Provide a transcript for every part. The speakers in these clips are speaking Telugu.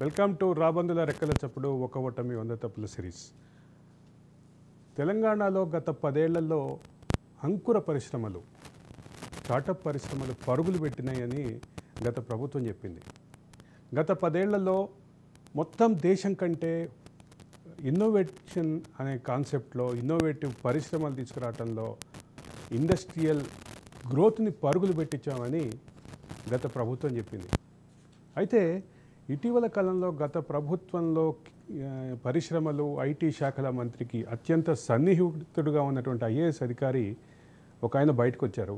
వెల్కమ్ టు రాబందుల రెక్కల చప్పుడు ఒక ఓటమి 100 తప్పుల సిరీస్. తెలంగాణలో గత 10 ఏళ్లలో అంకుర పరిశ్రమలు, స్టార్టప్ పరిశ్రమలు పరుగులు పెట్టినాయని గత ప్రభుత్వం చెప్పింది. గత 10 ఏళ్లలో మొత్తం దేశం కంటే ఇన్నోవేషన్ అనే కాన్సెప్ట్లో ఇన్నోవేటివ్ పరిశ్రమలు తీసుకురావడంలో ఇండస్ట్రియల్ గ్రోత్ని పరుగులు పెట్టించామని గత ప్రభుత్వం చెప్పింది. అయితే ఇటీవల కాలంలో గత ప్రభుత్వంలో పరిశ్రమలు ఐటీ శాఖల మంత్రికి అత్యంత సన్నిహితుడుగా ఉన్నటువంటి ఐఏఎస్ అధికారి ఒక ఆయన బయటకు వచ్చారు.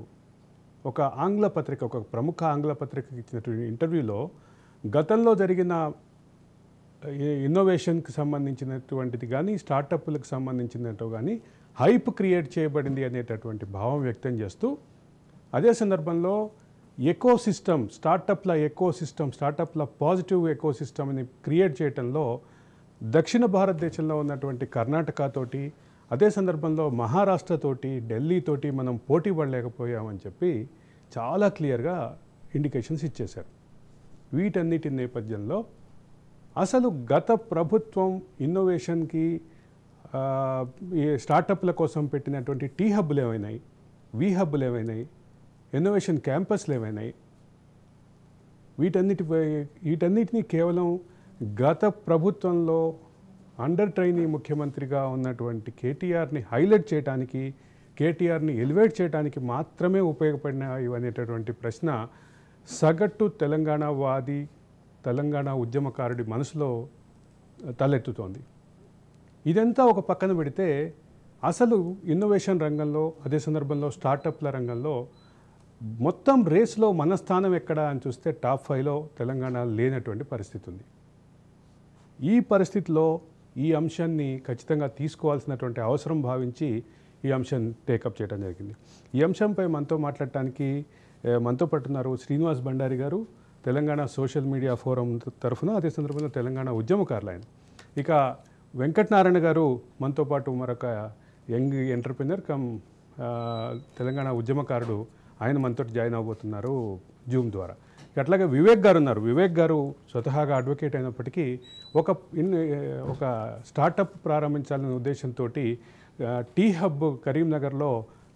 ఒక ఆంగ్ల పత్రిక, ఒక ప్రముఖ ఆంగ్ల పత్రికకి ఇచ్చినటువంటి ఇంటర్వ్యూలో గతంలో జరిగిన ఇన్నోవేషన్కి సంబంధించినటువంటిది కానీ స్టార్టప్లకు సంబంధించినట్టు కానీ హైప్ క్రియేట్ చేయబడింది అనేటటువంటి భావం వ్యక్తం చేస్తూ, అదే సందర్భంలో ఎకోసిస్టమ్, స్టార్టప్ల పాజిటివ్ ఎకోసిస్టమ్ని క్రియేట్ చేయడంలో దక్షిణ భారతదేశంలో ఉన్నటువంటి కర్ణాటకతోటి, అదే సందర్భంలో మహారాష్ట్రతోటి, ఢిల్లీతోటి మనం పోటీ పడలేకపోయామని చెప్పి చాలా క్లియర్గా ఇండికేషన్స్ ఇచ్చేశారు. వీటన్నిటి నేపథ్యంలో అసలు గత ప్రభుత్వం ఇన్నోవేషన్కి స్టార్టప్ల కోసం పెట్టినటువంటి టీ హబ్బులు ఏమైనాయి, వి హబ్బులు ఏమైనాయి, ఇన్నోవేషన్ క్యాంపస్లు ఏమైనాయి, వీటన్నిటినీ కేవలం గత ప్రభుత్వంలో అండర్ ట్రైనీ ముఖ్యమంత్రిగా ఉన్నటువంటి కేటీఆర్ని హైలైట్ చేయడానికి, కేటీఆర్ని ఎలివేట్ చేయడానికి మాత్రమే ఉపయోగపడినాయి అనేటటువంటి ప్రశ్న సగటు తెలంగాణవాది, తెలంగాణ ఉద్యమకారుడి మనసులో తలెత్తుతోంది. ఇదంతా ఒక పక్కన పెడితే అసలు ఇన్నోవేషన్ రంగంలో, అదే సందర్భంలో స్టార్టప్ల రంగంలో మొత్తం రేస్లో మన స్థానం ఎక్కడ అని చూస్తే టాప్ 5లో తెలంగాణ లేనటువంటి పరిస్థితి ఉంది. ఈ పరిస్థితిలో ఈ అంశాన్ని ఖచ్చితంగా తీసుకోవాల్సినటువంటి అవసరం భావించి ఈ అంశాన్ని టేకప్ చేయడం జరిగింది. ఈ అంశంపై మనతో మాట్లాడటానికి మనతో పట్టున్నారు శ్రీనివాస్ బండారి గారు, తెలంగాణ సోషల్ మీడియా ఫోరం తరఫున, అదే సందర్భంలో తెలంగాణ ఉద్యమకారులు ఆయన. ఇక వెంకటనారాయణ గారు మనతో పాటు మరొక యంగ్ ఎంటర్ప్రెన్యూర్ కమ్ తెలంగాణ ఉద్యమకారుడు, ఆయన మనతో జాయిన్ అవబోతున్నారు జూమ్ ద్వారా. అట్లాగే వివేక్ గారు ఉన్నారు. వివేక్ గారు స్వతహాగా అడ్వకేట్ అయినప్పటికీ ఒక స్టార్టప్ ప్రారంభించాలనే ఉద్దేశంతో టీ హబ్ కరీంనగర్లో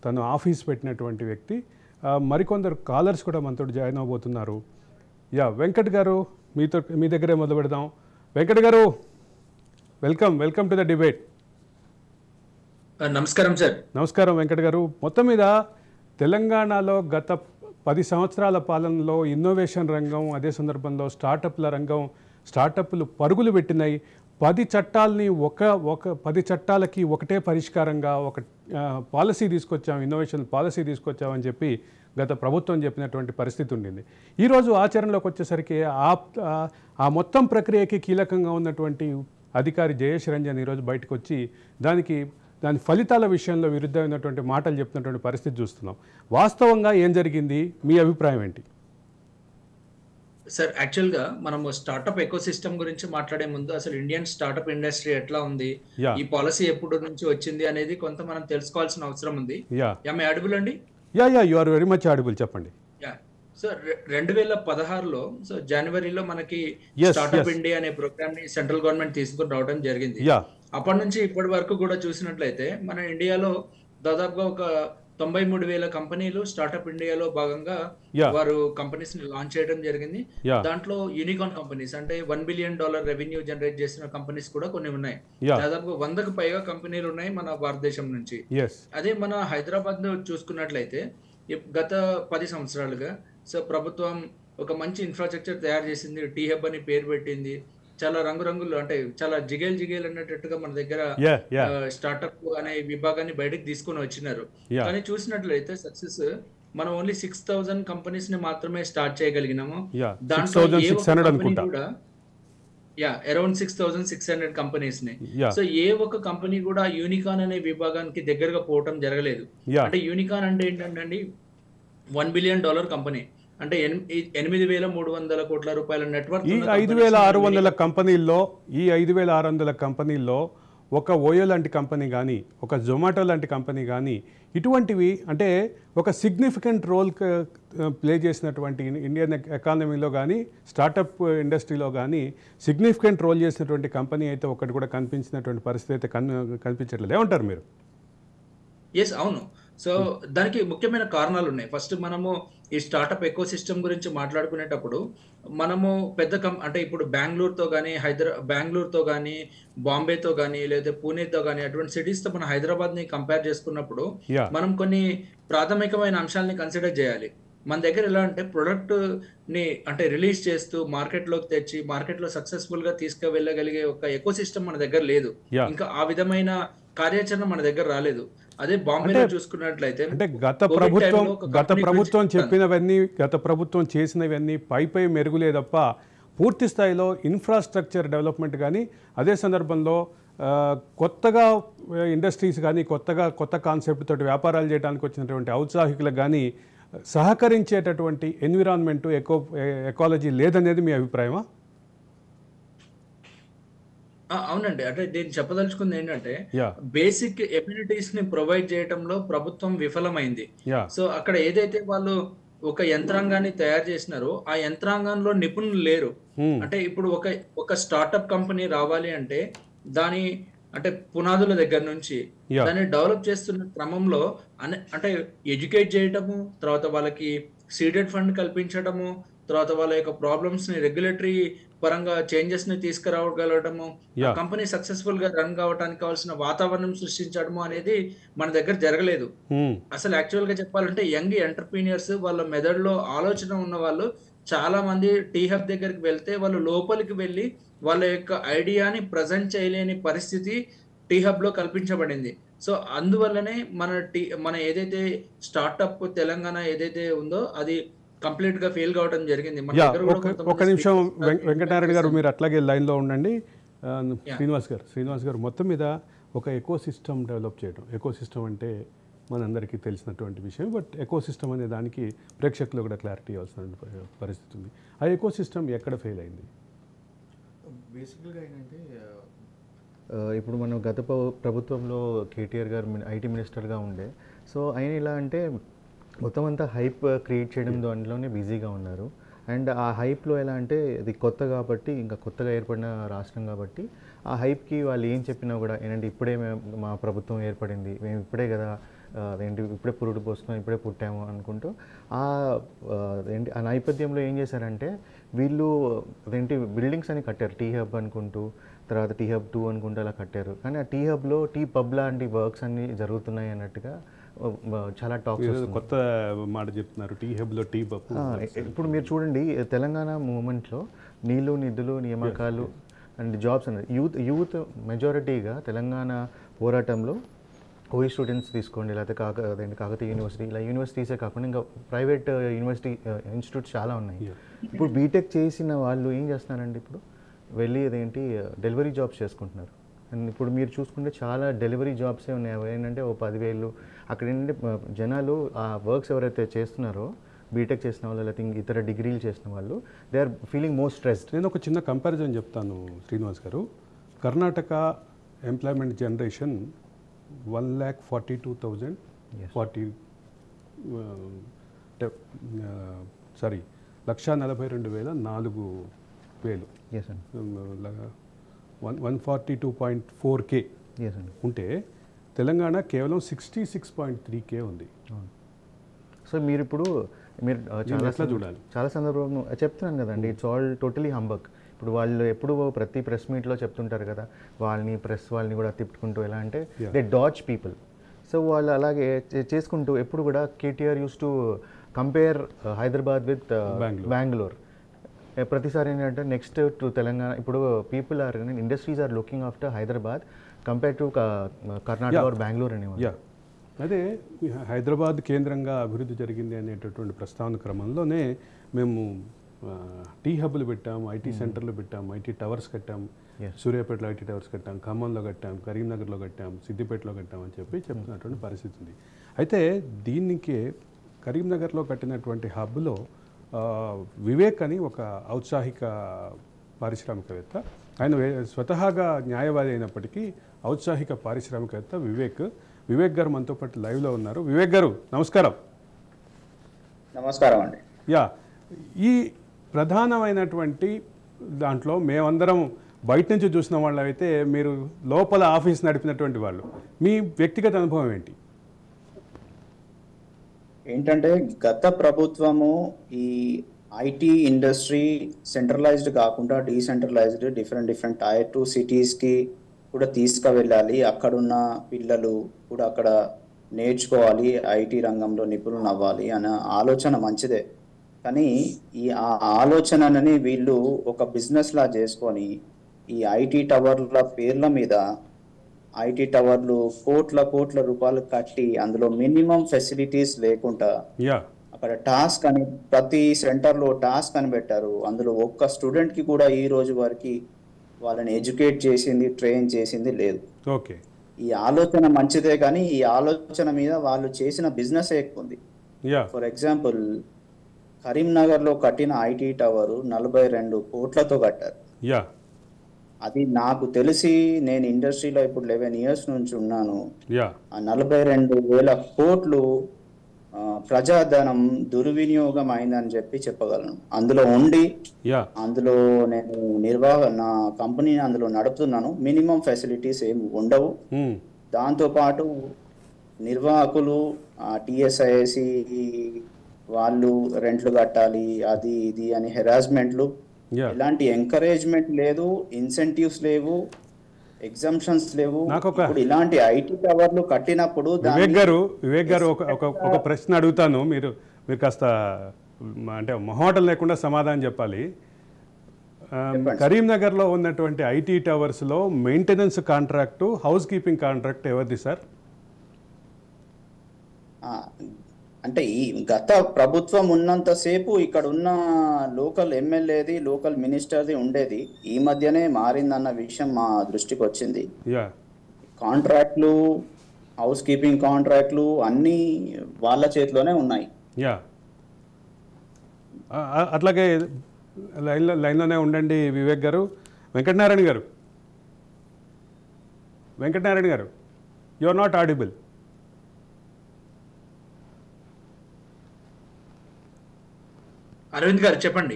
తను ఆఫీస్ పెట్టినటువంటి వ్యక్తి. మరికొందరు కాలర్స్ కూడా మనతో జాయిన్ అవబోతున్నారు. వెంకట్ గారు, మీ దగ్గరే మొదలు పెడదాం. వెంకట్ గారు, వెల్కమ్ టు ద డిబేట్. నమస్కారం సార్. నమస్కారం వెంకట్ గారు. మొత్తం మీద తెలంగాణలో గత 10 సంవత్సరాల పాలనలో ఇన్నోవేషన్ రంగం, అదే సందర్భంలో స్టార్టప్ల రంగం, స్టార్టప్లు పరుగులు పెట్టినాయి. 10 చట్టాలకి ఒకటే పరిష్కారంగా ఒక పాలసీ తీసుకొచ్చాం, ఇన్నోవేషన్ పాలసీ తీసుకొచ్చామని చెప్పి గత ప్రభుత్వం చెప్పినటువంటి పరిస్థితి ఉండింది. ఈరోజు ఆచరణలోకి వచ్చేసరికి ఆ మొత్తం ప్రక్రియకి కీలకంగా ఉన్నటువంటి అధికారి జయేష్ రంజన్ ఈరోజు బయటకు వచ్చి దాని ఫలితాల విషయంలో విరుద్ధమైనటువంటి మాటలు చెప్తున్నటువంటి పరిస్థితి చూస్తున్నాం. వాస్తవంగా ఏం జరిగింది, మీ అభిప్రాయం ఏంటి? సార్, యాక్చువల్గా మనము స్టార్టప్ ఎకోసిస్టమ్ గురించి మాట్లాడే ముందు అసలు ఇండియన్ స్టార్టప్ ఇండస్ట్రీ ఎట్లా ఉంది, ఈ పాలసీ ఎప్పుడు నుంచి వచ్చింది అనేది కొంత మనం తెలుసుకోవాల్సిన అవసరం ఉంది. ఆడిబుల్ అండి? You are very much audible, చెప్పండి. సో 2016లో జనవరిలో మనకి స్టార్టప్ ఇండియా అనే ప్రోగ్రామ్ ని సెంట్రల్ గవర్నమెంట్ తీసుకుని రావడం జరిగింది. అప్పటి నుంచి ఇప్పటి వరకు కూడా చూసినట్లయితే మన ఇండియాలో దాదాపుగా ఒక 93,000 కంపెనీలు స్టార్టప్ ఇండియాలో భాగంగా వారు కంపెనీస్ ని లాంచ్ చేయడం జరిగింది. దాంట్లో యూనికార్న్ కంపెనీస్ అంటే $1 బిలియన్ రెవెన్యూ జనరేట్ చేసిన కంపెనీస్ కూడా కొన్ని ఉన్నాయి. దాదాపు 100కు పైగా కంపెనీలు ఉన్నాయి మన భారతదేశం నుంచి. అదే మన హైదరాబాద్ లో చూసుకున్నట్లయితే గత 10 సంవత్సరాలుగా ప్రభుత్వం ఒక మంచి ఇన్ఫ్రాస్ట్రక్చర్ తయారు చేసింది. టీ హబ్ అని పేరు పెట్టింది. చాలా రంగురంగులు, అంటే చాలా జిగేల్ అన్నట్టుగా మన దగ్గర స్టార్టప్ అనే విభాగాన్ని బయటకు తీసుకొని వచ్చినారు. కానీ చూసినట్లయితే సక్సెస్ మనం ఓన్లీ 6,000 కంపెనీస్ ని మాత్రమే స్టార్ట్ చేయగలిగినాము. దాంట్లో అరౌండ్ 6,600 కంపెనీస్ ని. సో ఏ ఒక్క కంపెనీ కూడా యూనికార్న్ అనే విభాగానికి దగ్గరగా పోవటం జరగలేదు. అంటే యూనికార్న్ అంటే ఏంటంటే $1 బిలియన్ కంపెనీ, అంటే 8,300 కోట్ల రూపాయల నెట్వర్క్. ఈ 5,600 కంపెనీల్లో ఒక ఓయో లాంటి కంపెనీ కానీ, ఒక జొమాటో లాంటి కంపెనీ కానీ ఇటువంటివి అంటే ఒక సిగ్నిఫికెంట్ రోల్ ప్లే చేసినటువంటి ఇండియన్ ఎకానమీలో కానీ స్టార్టప్ ఇండస్ట్రీలో కానీ సిగ్నిఫికెంట్ రోల్ చేసినటువంటి కంపెనీ అయితే ఒకటి కూడా కనిపించినటువంటి పరిస్థితి అయితే కనిపించట్లేదు. ఏమంటారు మీరు? ఎస్, అవును. సో దానికి ముఖ్యమైన కారణాలు ఉన్నాయి. ఫస్ట్ మనము ఈ స్టార్టప్ ఎకో సిస్టమ్ గురించి మాట్లాడుకునేటప్పుడు మనము అంటే ఇప్పుడు బెంగళూరుతో కానీ బాంబేతో కానీ లేదా పూణేతో కానీ అటువంటి సిటీస్తో మన హైదరాబాద్ని కంపేర్ చేసుకున్నప్పుడు మనం కొన్ని ప్రాథమికమైన అంశాలని కన్సిడర్ చేయాలి. మన దగ్గర ఎలా అంటే ప్రొడక్ట్ని అంటే రిలీజ్ చేస్తూ మార్కెట్లోకి తెచ్చి మార్కెట్లో సక్సెస్ఫుల్గా తీసుకువెళ్ళగలిగే ఒక ఎకో సిస్టమ్ మన దగ్గర లేదు. ఇంకా ఆ విధమైన కార్యాచరణ మన దగ్గర రాలేదు. అదే బాంబేలో చూసుకున్నట్లయితే అంటే గత ప్రభుత్వం చేసినవన్నీ పై మెరుగులే తప్ప పూర్తి స్థాయిలో ఇన్ఫ్రాస్ట్రక్చర్ డెవలప్మెంట్ కానీ అదే సందర్భంలో కొత్తగా ఇండస్ట్రీస్ కానీ కొత్త కాన్సెప్ట్ తోటి వ్యాపారాలు చేయడానికి వచ్చినటువంటి ఔత్సాహికులకు కానీ సహకరించేటటువంటి ఎన్విరాన్మెంట్ ఎకాలజీ లేదనేది మీ అభిప్రాయమా? అవునండి. అంటే నేను చెప్పదలుచుకుంది ఏంటంటే బేసిక్ ఎమ్యూనిటీస్ ని ప్రొవైడ్ చేయడంలో ప్రభుత్వం విఫలమైంది. సో అక్కడ ఏదైతే వాళ్ళు ఒక యంత్రాంగాన్ని తయారు చేసినారో ఆ యంత్రాంగంలో నిపుణులు లేరు. అంటే ఇప్పుడు ఒక స్టార్టప్ కంపెనీ రావాలి అంటే దాని అంటే పునాదుల దగ్గర నుంచి దాన్ని డెవలప్ చేస్తున్న క్రమంలో అంటే ఎడ్యుకేట్ చేయటము, తర్వాత వాళ్ళకి సీడెడ్ ఫండ్ కల్పించడము, తర్వాత వాళ్ళ యొక్క ప్రాబ్లమ్స్ ని రెగ్యులేటరీ పరంగా చేంజెస్ ని తీసుకురావగలగడము, కంపెనీ సక్సెస్ఫుల్ గా రన్ కావడానికి కావాల్సిన వాతావరణం సృష్టించడము అనేది మన దగ్గర జరగలేదు. అసలు యాక్చువల్ గా చెప్పాలంటే యంగ్ ఎంటర్ప్రీనియర్స్ వాళ్ళ మెదడులో ఆలోచన ఉన్న వాళ్ళు చాలా మంది టీ హబ్ దగ్గరికి వెళ్తే వాళ్ళు లోపలికి వెళ్ళి వాళ్ళ యొక్క ఐడియాని ప్రజెంట్ చేయలేని పరిస్థితి టీ హబ్ లో కల్పించబడింది. సో అందువల్లనే మన ఏదైతే స్టార్టప్ తెలంగాణ ఏదైతే ఉందో అది కంప్లీట్ గా ఫెయిల్ కావడం జరిగింది. ఒక నిమిషం వెంకటనారాయణ గారు, మీరు అట్లాగే లైన్లో ఉండండి. శ్రీనివాస్ గారు మొత్తం మీద ఒక ఎకో సిస్టమ్ డెవలప్ చేయడం, ఎకో సిస్టమ్ అంటే మనందరికీ తెలిసినటువంటి విషయం, బట్ ఎకో సిస్టమ్ అనే దానికి ప్రేక్షకులు కూడా క్లారిటీ ఇవ్వాల్సిన పరిస్థితి ఉంది. ఆ ఎకో సిస్టమ్ ఎక్కడ ఫెయిల్ అయింది? బేసిక్గా ఏంటంటే ఇప్పుడు మనం గత ప్రభుత్వంలో కేటీఆర్ గారు ఐటీ మినిస్టర్గా ఉండే, సో ఆయన ఎలా అంటే మొత్తం అంతా హైప్ క్రియేట్ చేయడం దాంట్లోనే బిజీగా ఉన్నారు. అండ్ ఆ హైప్లో ఎలా అంటే ఇది కొత్త కాబట్టి, ఇంకా కొత్తగా ఏర్పడిన రాష్ట్రం కాబట్టి ఆ హైప్కి వాళ్ళు ఏం చెప్పినా కూడా ఏంటంటే ఇప్పుడే మా ప్రభుత్వం ఏర్పడింది, మేము ఇప్పుడే కదా ఇప్పుడే పురుడు పోసుకొని ఇప్పుడే పుట్టాము అనుకుంటూ ఆ నేపథ్యంలో ఏం చేశారంటే వీళ్ళు బిల్డింగ్స్ అని కట్టారు, టీ హబ్ అనుకుంటూ, తర్వాత టీ హబ్ 2 అనుకుంటూ అలా కట్టారు. కానీ ఆ టీ హబ్లో టీ పబ్ లాంటి వర్క్స్ అన్నీ జరుగుతున్నాయి అన్నట్టుగా చాలా టాక్స్. కొత్త మాట చెప్తున్నారు, టీ హబ్లో టీ పబ్. ఇప్పుడు మీరు చూడండి తెలంగాణ మూమెంట్లో నీళ్లు నిధులు నియామకాలు అండ్ జాబ్స్ అన్నారు. యూత్ మెజారిటీగా తెలంగాణ పోరాటంలో ఓయి స్టూడెంట్స్ తీసుకోండి, లేకపోతే కాకతీయ యూనివర్సిటీ, ఇలా యూనివర్సిటీసే కాకుండా ఇంకా ప్రైవేట్ ఇన్స్టిట్యూట్స్ చాలా ఉన్నాయి. ఇప్పుడు బీటెక్ చేసిన వాళ్ళు ఏం చేస్తున్నారండి, ఇప్పుడు వెళ్ళి డెలివరీ జాబ్స్ చేసుకుంటున్నారు. అండ్ ఇప్పుడు మీరు చూసుకుంటే చాలా డెలివరీ జాబ్సే ఉన్నాయి. ఏంటంటే 10,000 అక్కడ ఏంటంటే జనాలు ఆ వర్క్స్ ఎవరైతే చేస్తున్నారో బీటెక్ చేసిన వాళ్ళు లేకపోతే ఇతర డిగ్రీలు చేసిన వాళ్ళు they are feeling more stressed. నేను ఒక చిన్న కంపారిజన్ చెప్తాను శ్రీనివాస్ గారు. కర్ణాటక ఎంప్లాయ్మెంట్ జనరేషన్ 1,42,040 1,42,400 142.4K ఉంటే తెలంగాణ కేవలం 66.3K ఉంది. సో మీరు చాలా సందర్భంలో చెప్తున్నాను కదండి, ఇట్స్ ఆల్ టోటలీ హంబక్. ఇప్పుడు వాళ్ళు ఎప్పుడు ప్రతి ప్రెస్ మీట్లో చెప్తుంటారు కదా, వాళ్ళని కూడా తిప్పుకుంటూ ఎలా అంటే దే డాచ్ పీపుల్. సో వాళ్ళు అలాగే చేసుకుంటూ ఎప్పుడు కూడా KTR use to compare Hyderabad with Bengaluru. ప్రతిసారి ఏంటంటే నెక్స్ట్ టు తెలంగాణ, ఇప్పుడు people are industries are looking after Hyderabad compare to Karnataka or Bengaluru అనేవాళ్ళు. అదే హైదరాబాద్ కేంద్రంగా అభివృద్ధి జరిగింది అనేటటువంటి ప్రస్తావన క్రమంలోనే మేము టీ హబ్లు పెట్టాం, ఐటీ సెంటర్లు పెట్టాం, ఐటీ టవర్స్ కట్టాం, సూర్యాపేటలో ఐటీ టవర్స్ కట్టాం, ఖమ్మంలో కట్టాం, కరీంనగర్లో కట్టాం, సిద్దిపేటలో కట్టాం అని చెప్తున్నటువంటి పరిస్థితి ఉంది. అయితే దీనికి కరీంనగర్లో కట్టినటువంటి హబ్లో వివేక్ అని ఒక ఔత్సాహిక పారిశ్రామికవేత్త, ఆయన స్వతహాగా న్యాయవాది అయినప్పటికీ ఔత్సాహిక పారిశ్రామికవేత్త వివేక్ వివేక్ గారు మనతో పాటు లైవ్లో ఉన్నారు. వివేక్ గారు నమస్కారం. నమస్కారం అండి. యా, ఈ ప్రధానమైనటువంటి దాంట్లో మేమందరం బయట నుంచి చూసిన వాళ్ళు అయితే మీరు లోపల ఆఫీస్ నడిపినటువంటి వాళ్ళు, మీ వ్యక్తిగత అనుభవం ఏంటి? ఏంటంటే గత ప్రభుత్వము ఈ ఐటీ ఇండస్ట్రీ సెంట్రలైజ్డ్ కాకుండా డీసెంట్రలైజ్డ్ డిఫరెంట్ టైర్ 2 సిటీస్కి కూడా తీసుకువెళ్ళాలి, అక్కడున్న పిల్లలు కూడా అక్కడ నేర్చుకోవాలి, ఐటీ రంగంలో నిపుణులు అవ్వాలి అనే ఆలోచన మంచిదే. కానీ ఈ ఆలోచనని వీళ్ళు ఒక బిజినెస్ లా చేసుకొని ఈ ఐటీ టవర్ల పేర్ల మీద ఐటీ టవర్లు కోట్ల రూపాయలు కట్టి అందులో మినిమం ఫెసిలిటీస్ లేకుండా అక్కడ టాస్క్ అని ప్రతి సెంటర్లో టాస్క్ అని పెట్టారు. అందులో ఒక్క స్టూడెంట్కి కూడా ఈ రోజు వరకు వాళ్ళని ఎడ్యుకేట్ చేసింది, ట్రైన్ చేసింది లేదు. ఓకే, ఈ ఆలోచన మంచిదే కానీ ఈ ఆలోచన మీద వాళ్ళు చేసిన బిజినెస్ ఎక్కువ ఉంది. ఫర్ ఎగ్జాంపుల్ కరీంనగర్లో కట్టిన ఐటీ టవర్ 42 కోట్లతో కట్టారు. అది నాకు తెలిసి నేను ఇండస్ట్రీలో ఇప్పుడు 11 years నుంచి ఉన్నాను. ఆ 42,000 కోట్లు ప్రజాధనం దుర్వినియోగం అయిందని చెప్పగలను. అందులో ఉండి అందులో నేను నా కంపెనీని అందులో నడుపుతున్నాను. మినిమం ఫెసిలిటీస్ ఏమి ఉండవు. దాంతో పాటు నిర్వాహకులు టిఎస్ఐసి వాళ్ళు రెంట్లు కట్టాలి, అది ఇది అని హెరాస్మెంట్లు, ఎలాంటి ఎంకరేజ్మెంట్ లేదు, ఇన్సెంటివ్స్ లేవు, ఎగ్జామ్షన్స్ లేవు. ఇప్పుడు ఇలాంటి ఐటీ టవర్లు కట్టినప్పుడు వివేక్ గారు ఒక ప్రశ్న అడుగుతాను, మీరు కాస్త అంటే మొహమాటం లేకుండా సమాధానం చెప్పాలి. కరీంనగర్లో ఉన్నటువంటి ఐటీ టవర్స్లో maintenance contract, house keeping contract ఎవరిది సార్? అంటే ఈ గత ప్రభుత్వం ఉన్నంతసేపు ఇక్కడ ఉన్న లోకల్ ఎమ్మెల్యేది, లోకల్ మినిస్టర్ది ఉండేది. ఈ మధ్యనే మారిందన్న విషయం మా దృష్టికి వచ్చింది. కాంట్రాక్ట్లు, హౌస్ కీపింగ్ కాంట్రాక్ట్లు అన్నీ వాళ్ళ చేతిలోనే ఉన్నాయి. అట్లాగే లైన్లోనే ఉండండి Vivek garu. Venkatanarayana garu, you are not audible. Aravind garu చెప్పండి.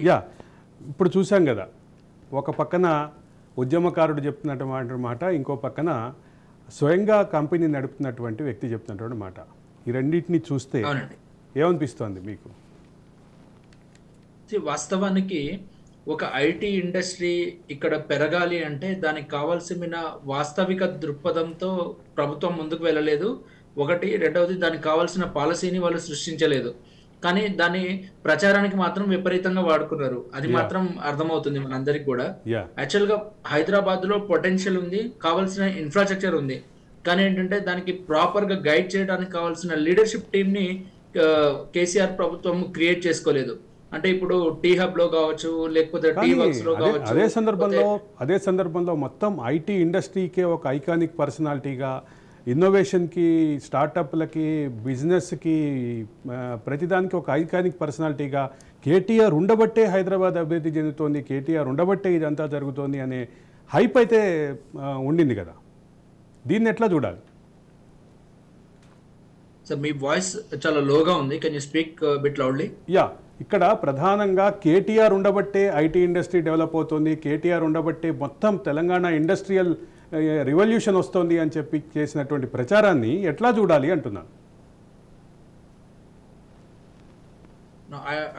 ఇప్పుడు చూసాం కదా, ఒక పక్కన ఉద్యమకారుడు చెప్తున్నటువంటి మాట, ఇంకో పక్కన స్వయంగా కంపెనీ నడుపుతున్నటువంటి వ్యక్తి చెప్తున్నటువంటి మాట. ఈ రెండింటిని చూస్తే ఏమనిపిస్తోంది మీకు? వాస్తవానికి ఒక ఐటీ ఇండస్ట్రీ ఇక్కడ పెరగాలి అంటే దానికి కావాల్సిన వాస్తవిక దృక్పథంతో ప్రభుత్వం ముందుకు వెళ్ళలేదు. ఒకటి, రెండవది దానికి కావాల్సిన పాలసీని వాళ్ళు సృష్టించలేదు. కానీ దాన్ని ప్రచారానికి మాత్రం విపరీతంగా వాడుకున్నారు. అది మాత్రం అర్థమవుతుంది మనందరికి కూడా. యాక్చువల్ గా హైదరాబాద్ లో పొటెన్షియల్ ఉంది, కావాల్సిన ఇన్ఫ్రాస్ట్రక్చర్ ఉంది. కానీ ఏంటంటే దానికి ప్రాపర్ గా గైడ్ చేయడానికి కావాల్సిన లీడర్షిప్ టీమ్ ని కేసీఆర్ ప్రభుత్వం క్రియేట్ చేసుకోలేదు. అంటే ఇప్పుడు టీ హబ్ లో కావచ్చు, లేకపోతే టీ వర్క్స్ లో కావచ్చు. అదే సందర్భంలో మొత్తం ఐటీ ఇండస్ట్రీకే ఒక ఐకానిక్ పర్సనాలిటీగా, ఇన్నోవేషన్కి, స్టార్టప్లకి, బిజినెస్కి, ప్రతిదానికి ఒక ఐకానిక్ పర్సనాలిటీగా కేటీఆర్ ఉండబట్టే హైదరాబాద్ అభివృద్ధి చెందుతోంది, కేటీఆర్ ఉండబట్టే ఇదంతా జరుగుతోంది అనే హైప్ అయితే ఉండింది కదా. దీన్ని ఎట్లా చూడాలి? సార్ మీ వాయిస్ చాలా లోగా ఉంది, can you speak bit loudly? ఇక్కడ ప్రధానంగా కేటీఆర్ ఉండబట్టే ఐటీ ఇండస్ట్రీ డెవలప్ అవుతుంది, కేటీఆర్ ఉండబట్టే మొత్తం తెలంగాణ ఇండస్ట్రియల్ రివల్యూషన్ వస్తుంది అని చెప్పి చేసినటువంటి ప్రచారాన్ని ఎట్లా చూడాలి అంటున్నాను.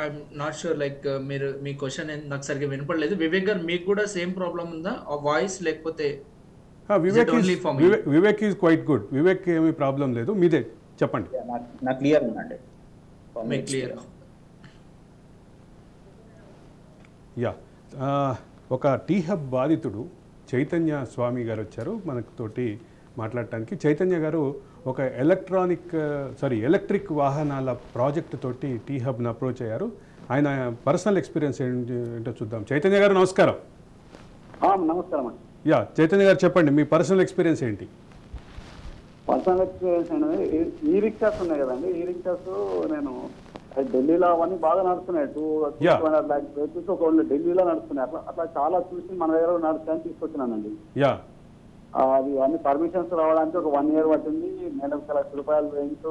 ఐఎమ్ నాట్ షూర్, లైక్ మీరు మీ క్వశ్చన్ నాకు సరిగ్గా వినపడలేదు. వివేక్ గారు, మీకు కూడా సేమ్ ప్రాబ్లం ఉందా ఆ వాయిస్, లేకపోతే? Vivek is quite good. Vivek ఏమీ ప్రాబ్లం లేదు, మీదే చెప్పండి. నాకు క్లియర్ ఉందండి. ఒక టీ హబ్ బాధితుడు చైతన్య స్వామి గారు వచ్చారు మనతోటి మాట్లాడటానికి. చైతన్య గారు ఒక ఎలక్ట్రిక్ వాహనాల ప్రాజెక్ట్ తోటి టీ హబ్ను అప్రోచ్ అయ్యారు. ఆయన పర్సనల్ ఎక్స్పీరియన్స్ ఏంటో చూద్దాం. చైతన్య గారు నమస్కారం. నమస్కారం అండి. చైతన్య గారు చెప్పండి, మీ పర్సనల్ ఎక్స్పీరియన్స్ ఏంటి? పర్సనల్ ఎక్స్పీరియన్స్ అనేది ఈ రిక్షాస్ ఉన్నాయి కదండి, ఈ రిక్షాస్ నేను ఢిల్లీలో అవన్నీ బాగా నడుస్తున్నాయి. 200 lakhs వెహికల్స్ ఒక ఢిల్లీలో నడుస్తున్నాయి. అట్లా చాలా చూసి మన దగ్గర నడుస్తాయని తీసుకొచ్చినానండి. అది అన్ని పర్మిషన్స్ రావడానికి ఒక 1 year పట్టింది. నెలకు ₹1,00,000 రెంట్,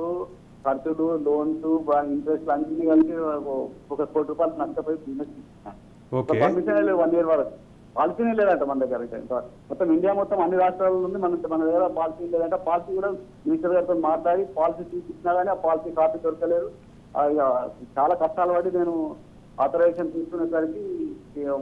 ఖర్చులు, లోన్స్, ఇంట్రెస్ట్ అన్ని కలిసి ఒక ₹1,00,00,000 నష్టపోయి బిజినెస్ పర్మిషన్ లేదు 1 year వరకు. పాలసీనే లేదంట మన దగ్గర. మొత్తం ఇండియా మొత్తం అన్ని రాష్ట్రాల నుండి మన దగ్గర పాలసీ లేదంట. పాలసీ కూడా మినిస్టర్ గారితో మాట్లాడి పాలసీ తీసుకున్నా కానీ ఆ పాలసీ కాపీ దొరకలేదు. చాలా కష్టాలు పడి నేను ఆథరైజేషన్ తీసుకునేసరికి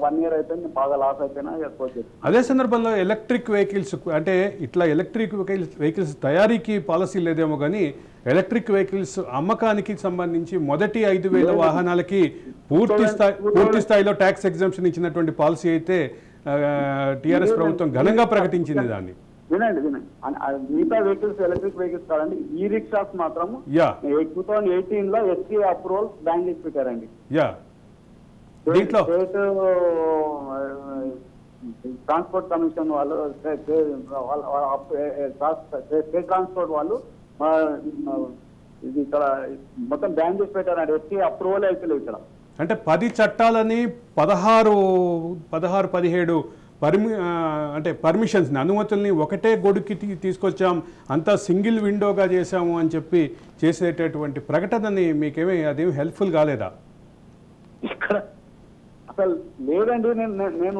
1 year అయిపోయింది. బాగా లాస్ అయిపోయినా ఎక్కువ. అదే సందర్భంలో ఎలక్ట్రిక్ వెహికల్స్ అంటే ఇట్లా ఎలక్ట్రిక్ వెహికల్స్ తయారీకి పాలసీ లేదేమో కానీ ఎలక్ట్రిక్ వెహికల్స్ అమ్మకానికి సంబంధించి మొదటి 5,000 వాహనాలకి పూర్తి స్థాయిలో ట్యాక్స్ ఎగ్జామ్షన్ ఇచ్చినటువంటి పాలసీ అయితే టీఆర్ఎస్ ప్రభుత్వం ఘనంగా ప్రకటించింది దాన్ని. వినండి మిగతా వెహికల్స్ ఎలక్ట్రిక్ వెహికల్స్ కాదండి. ఈ రిక్షాస్ మాత్రం 2018లో ఎస్సీ అప్రూవల్ బ్యాన్ చేసి పెట్టారండి. దీంట్లో ట్రాన్స్పోర్ట్ కమిషన్ వాళ్ళు, స్టేట్ ట్రాన్స్పోర్ట్ వాళ్ళు ఇది ఇక్కడ మొత్తం బ్యాన్ చేసి పెట్టారండి. ఎస్సీ అప్రూవల్ అయితే ఇక్కడ. అంటే 10 చట్టాలని 17 అంటే పర్మిషన్స్ని అనుమతుల్ని ఒకటే గొడుక్కి తీసుకొచ్చాం, అంతా సింగిల్ విండోగా చేశాము అని చెప్పి చేసేటటువంటి ప్రకటనని మీకేమీ అదేమి హెల్ప్ఫుల్ కాలేదా? ఇక్కడ అసలు లేదండి. నేను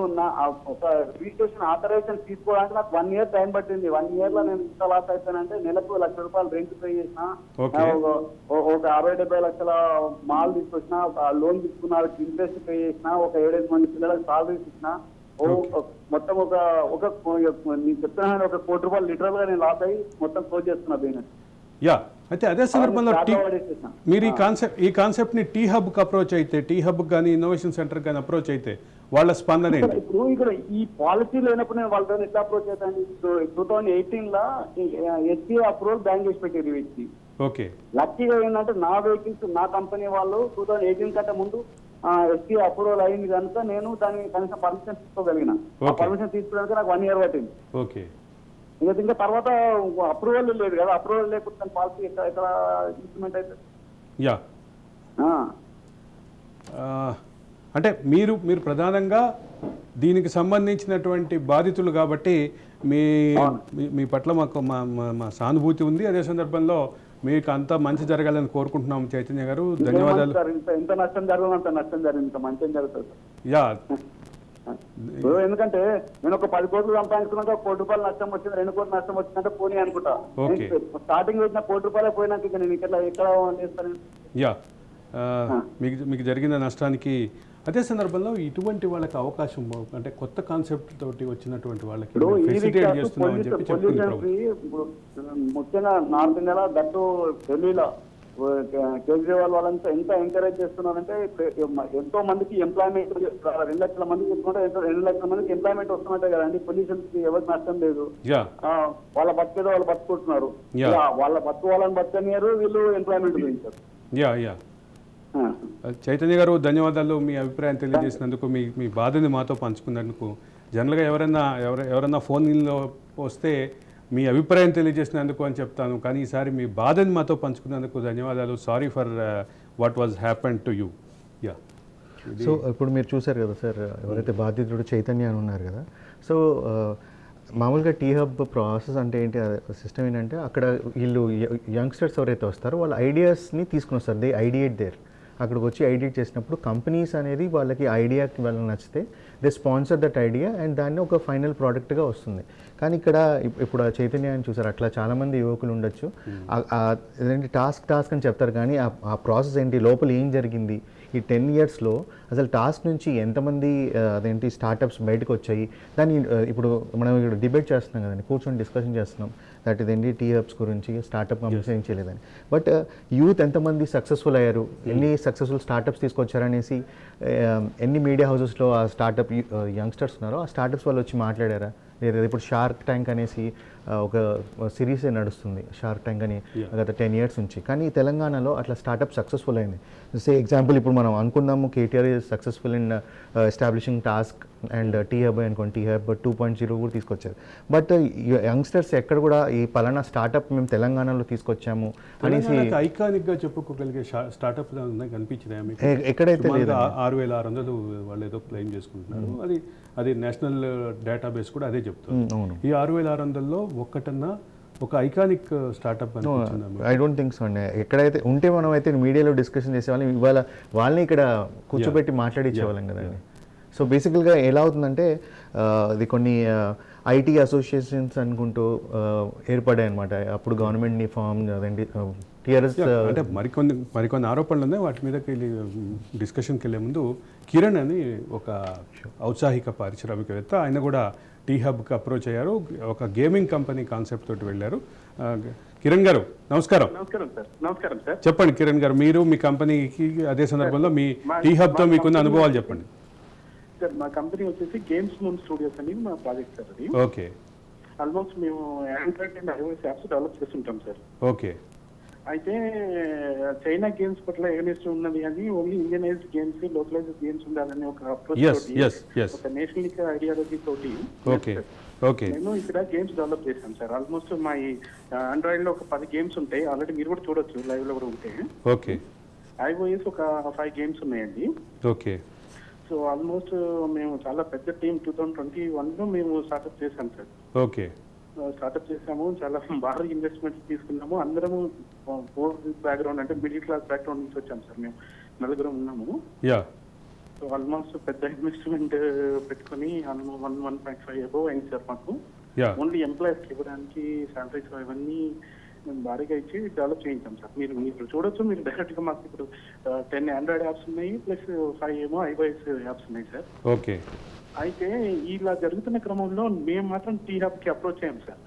ఒక రిజిస్ట్రేషన్ ఆథరైజేషన్ తీసుకోవడానికి నాకు 1 year టైం పట్టింది. 1 year లో నేను ఇంత లాస్ అయిపోయానంటే నెలకు ₹1,00,000 రెంట్ పే చేసిన, ఒక 60-70 లక్షల మాల్ తీసుకొచ్చిన, లోన్ తీసుకున్న, ఇంట్రెస్ట్ పే చేసిన, ఒక 7-8 మంది పిల్లలకు సాలరీస్ ఇచ్చిన, మొత్తం నేను చెప్తున్నాను ఒక ₹1,00,00,000 లిటరల్ గా నేను లాస్ అయ్యి మొత్తం క్లోజ్ చేస్తున్నా బిజినెస్. అయితే అదే సందర్భంలో మీరు ఈ కాన్సెప్ట్ ని టీ హబ్ కి అప్రోచ్ అయితే, టీ హబ్ కానీ ఇన్నోవేషన్ సెంటర్ కానీ అప్రోచ్ అయితే వాళ్ళ స్పందన ఏంటి? ఇప్పుడు ఇక్కడ ఈ పాలసీ లేనప్పుడు నేను వాళ్ళతో ఎట్లా అప్రోచ్ అవుతాను? 2018లో ఎస్సీ అప్రూవల్ బ్యాన్ చేసి పెట్టారు ఈ వ్యక్తి. ఓకే, లక్కీగా ఏంటంటే నా వెహికల్స్ నా కంపెనీ వాళ్ళు 2018 కంటే ముందు ఎస్సీ అప్రూవల్ అయింది కనుక నేను దాన్ని కనీసం పర్మిషన్ తీసుకోగలిగిన. పర్మిషన్ తీసుకోవడానికి నాకు 1 year పట్టింది. ఓకే, ఇంకా తర్వాత అప్రూవల్ లేదు కదా. అప్రూవల్ లేకపోతే పాలసీ ఎక్కడ ఇంప్లిమెంట్ అవుతుంది? అంటే మీరు ప్రధానంగా దీనికి సంబంధించినటువంటి బాధితులు కాబట్టి మీ పట్ల మాకు మా సానుభూతి ఉంది. అదే సందర్భంలో మీకు అంతా మంచి జరగాలని కోరుకుంటున్నాం చైతన్య గారు. ధన్యవాదాలు. ఎంత నష్టం జరగదు అంత నష్టం జరిగింది, ఇంకా మంచి జరుగుతుంది. ఎందుకంటే నేను ఒక 10 కోట్లు సంపాదించుకున్నాక ₹1,00,00,000 నష్టం వచ్చింది, 2 కోట్లు నష్టం వచ్చిందంటే పోనీ అనుకుంటా. స్టార్టింగ్ పెట్టిన ₹1,00,00,000 పోయినాక ఇక నేను ఎక్కడ చేస్తాను? మీకు జరిగిన నష్టానికి అదే సందర్భంలో ఇటువంటి వాళ్ళకి అవకాశం అంటే కొత్త కాన్సెప్ట్ తోటి వచ్చినటువంటి వాళ్ళకి ముఖ్యంగా నార్త్ ఇండియాలో దట్టు ఢిల్లీలో కేజ్రీవాల్ వాళ్ళంతా ఎంత ఎంకరేజ్ చేస్తున్నారంటే ఎంతో మందికి ఎంప్లాయ్మెంట్ 2 లక్షల మందికి చెప్పుకుంటే 2 లక్షల మందికి ఎంప్లాయ్మెంట్ వస్తున్నట్టే కదండి. పొల్యూషన్ కి ఎవరికి నష్టం లేదు. వాళ్ళ బతికేదో వాళ్ళు బతుకుంటున్నారు. వాళ్ళ వాళ్ళని బతకనియారు, వీళ్ళు ఎంప్లాయ్మెంట్ పెంచారు. చైతన్య గారు ధన్యవాదాలు. మీ అభిప్రాయం తెలియజేసినందుకు, మీ బాధని మాతో పంచుకున్నందుకు. జనరల్గా ఎవరన్నా ఫోన్లో వస్తే మీ అభిప్రాయం తెలియజేసినందుకు అని చెప్తాను, కానీ ఈసారి మీ బాధని మాతో పంచుకున్నందుకు ధన్యవాదాలు. Sorry for what was happen to you. So ఇప్పుడు మీరు చూసారు కదా సార్, ఎవరైతే బాధితుడు చైతన్య అని ఉన్నారు కదా. సో మామూలుగా టీ హబ్ ప్రాసెస్ అంటే ఏంటి, సిస్టమ్ ఏంటంటే అక్కడ వీళ్ళు యంగ్స్టర్స్ ఎవరైతే వస్తారో వాళ్ళ ఐడియాస్ని తీసుకుని వస్తారు. They ideate there. అక్కడికి వచ్చి ఐడియేట్ చేసినప్పుడు కంపెనీస్ అనేది వాళ్ళకి ఐడియాకి వాళ్ళకి నచ్చితే they sponsor that idea and దాన్ని ఒక ఫైనల్ ప్రోడక్ట్గా వస్తుంది. కానీ ఇక్కడ ఇప్పుడు ఆ చైతన్యాన్ని చూసారు, అట్లా చాలామంది యువకులు ఉండొచ్చు. అదేంటి టాస్క్ అని చెప్తారు, కానీ ఆ ప్రాసెస్ ఏంటి, లోపల ఏం జరిగింది, ఈ 10 yearsలో అసలు టాస్క్ నుంచి ఎంతమంది అదేంటి స్టార్టప్స్ బయటకు వచ్చాయి, దాన్ని ఇప్పుడు మనం ఇక్కడ డిబేట్ చేస్తున్నాం కదండి, కూర్చొని డిస్కషన్ చేస్తున్నాం దట్ ఇదేంటి టీ హబ్స్ గురించి, స్టార్టప్ కంపెనీస్ ఏం చేయలేదని. బట్ యూత్ ఎంతమంది సక్సెస్ఫుల్ అయ్యారు, ఎన్ని సక్సెస్ఫుల్ స్టార్టప్స్ తీసుకొచ్చారనేసి ఎన్ని మీడియా హౌసెస్లో ఆ స్టార్టప్ యంగ్స్టర్స్ ఉన్నారో ఆ స్టార్టప్స్ వాళ్ళు వచ్చి మాట్లాడారా? లేదా ఇప్పుడు షార్క్ ట్యాంక్ అనేసి ఒక సిరీసే నడుస్తుంది, షార్క్ ట్యాంక్ అని గత 10 years నుంచి. కానీ తెలంగాణలో అట్లా స్టార్టప్ సక్సెస్ఫుల్ అయింది. సే ఎగ్జాంపుల్ ఇప్పుడు మనం అనుకుందాము KTR is successful in establishing TASK and T Hub అనుకోండి, టీ హబ్ 2.0 కూడా తీసుకొచ్చారు. బట్ యంగ్స్టర్స్ ఎక్కడ కూడా ఈ పలానా స్టార్టప్ మేము తెలంగాణలో తీసుకొచ్చాము అనేసి ఐకానిక్గా చెప్పుకోగలిగే స్టార్టప్ కనిపించింది మీకు? ఎక్కడైతే లేదు. 6,600 వాళ్ళు ఏదో క్లెయిమ్ చేసుకుంటున్నారు. అది నేషనల్ డేటాబేస్ కూడా అదే చెప్తారు. ఈ 6600లో ఒక్కటన్నా ఒక iconic startup I don't think so అండి. ఎక్కడైతే ఉంటే మనం అయితే మీడియాలో డిస్కషన్ చేసేవాళ్ళం, ఇవాళ వాళ్ళని ఇక్కడ కూర్చోబెట్టి మాట్లాడించేవాళ్ళం కదండి. సో బేసికల్గా ఎలా అవుతుందంటే ఇది కొన్ని ఐటీ అసోసియేషన్స్ అనుకుంటూ ఏర్పడాయి అనమాట. అప్పుడు గవర్నమెంట్ని ఫామ్ అదండి టీఆర్ఎస్ అంటే మరికొన్ని ఆరోపణలు ఉన్నాయి. వాటి మీదకి వెళ్ళి డిస్కషన్కి వెళ్ళే ముందు కిరణ్ అని ఒక ఔత్సాహిక పారిశ్రామికవేత్త, ఆయన కూడా టీ హబ్కి అప్రోచ్ అయ్యారు. ఒక గేమింగ్ కంపెనీ కాన్సెప్ట్ తోటి వెళ్ళారు. కిరణ్ గారు నమస్కారం. నమస్కారం సార్. చెప్పండి కిరణ్ గారు, మీరు మీ కంపెనీకి అదే సందర్భంలో మీ టీ హబ్తో మీకున్న అనుభవాలు చెప్పండి. సార్ మా కంపెనీ వచ్చేసి గేమ్స్ మూన్ స్టూడియోస్ అని మా ప్రాజెక్ట్ సార్ అది. ఓకే. ఆల్మోస్ట్ మేము Android and iOS apps develop చేస్తుంటాం సార్. ఓకే. అయితే చైనా గేమ్స్ పట్ల ఎగనిస్ట్ ఉన్నది కానీ only Indianised games, localised games ఉండాలని ఒక అప్రోచ్ తోటి, ఒక నేషనల్ ఐడియాలజీ తోటి నేను ఇక్కడ గేమ్స్ డెవలప్ చేశాను సార్. ఆల్మోస్ట్ మా ఆండ్రాయిడ్ లో ఒక 10 గేమ్స్ ఉంటాయి. ఆల్రెడీ మీరు కూడా చూడొచ్చు, లైవ్ లో కూడా ఉంటే. ఓకే. ఐఓఎస్ ఒక 5 గేమ్స్ ఉన్నాయండి. ఓకే. సో ఆల్మోస్ట్ మేము చాలా పెద్ద టీం 2021లో మేము స్టార్ట్అప్ చేశాం సార్. ఓకే. స్టార్ట్అప్ చేసాము, చాలా భారీ ఇన్వెస్ట్మెంట్స్ తీసుకున్నాము. అందరము పోర్ బ్యాక్గ్రౌండ్ అంటే మిడిల్ క్లాస్ బ్యాక్గ్రౌండ్ నుంచి వచ్చాము సార్. మేము 4 ఉన్నాము. సో ఆల్మోస్ట్ పెద్ద ఇన్వెస్ట్మెంట్ పెట్టుకుని 1.5 అబోవ్ అయింది సార్ మాకు. ఓన్లీ ఎంప్లాయీస్కి ఇవ్వడానికి శాలరీస్ అవన్నీ మేము భారీగా ఇచ్చి డెవలప్ చేయించాం సార్. మీరు చూడొచ్చు, మీరు డైరెక్ట్ గా మాకు ఇప్పుడు 10 ఆండ్రాయిడ్ యాప్స్ ఉన్నాయి, ప్లస్ 5 ఏమో ఐఓఎస్ యాప్స్ ఉన్నాయి సార్. ఓకే. అయితే ఇలా జరుగుతున్న క్రమంలో మేము మాత్రం టీ హబ్ కి అప్రోచ్ అయ్యాం సార్.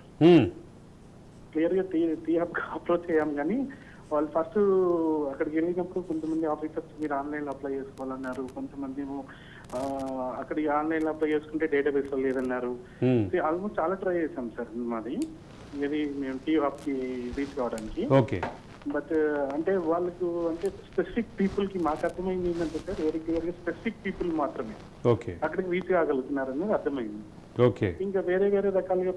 క్లియర్ గా టీ హబ్ కి అప్రోచ్ అయ్యాం, కానీ వాళ్ళు ఫస్ట్ అక్కడికి వెళ్ళినప్పుడు కొంతమంది ఆఫీసర్స్ మీరు ఆన్లైన్ లో అప్లై చేసుకోవాలన్నారు, కొంతమంది అక్కడికి ఆన్లైన్ లో అప్లై చేసుకుంటే డేటాబేస్ లో లేదన్నారు. ఆల్మోస్ట్ చాలా ట్రై చేసాం సార్ మాది, ఇది మేము టీ హబ్ కి రీచ్ కావడానికి. బట్ అంటే వాళ్ళకు అంటే స్పెసిఫిక్ పీపుల్ కి మాకు అర్థమైంది ఏంటంటే సార్, వెరీ క్లియర్ గా స్పెసిఫిక్ పీపుల్ మాత్రమే అక్కడికి రీచ్ కాగలుగుతున్నారు అనేది అర్థమైంది. ఇంకా వేరే రకాలుగా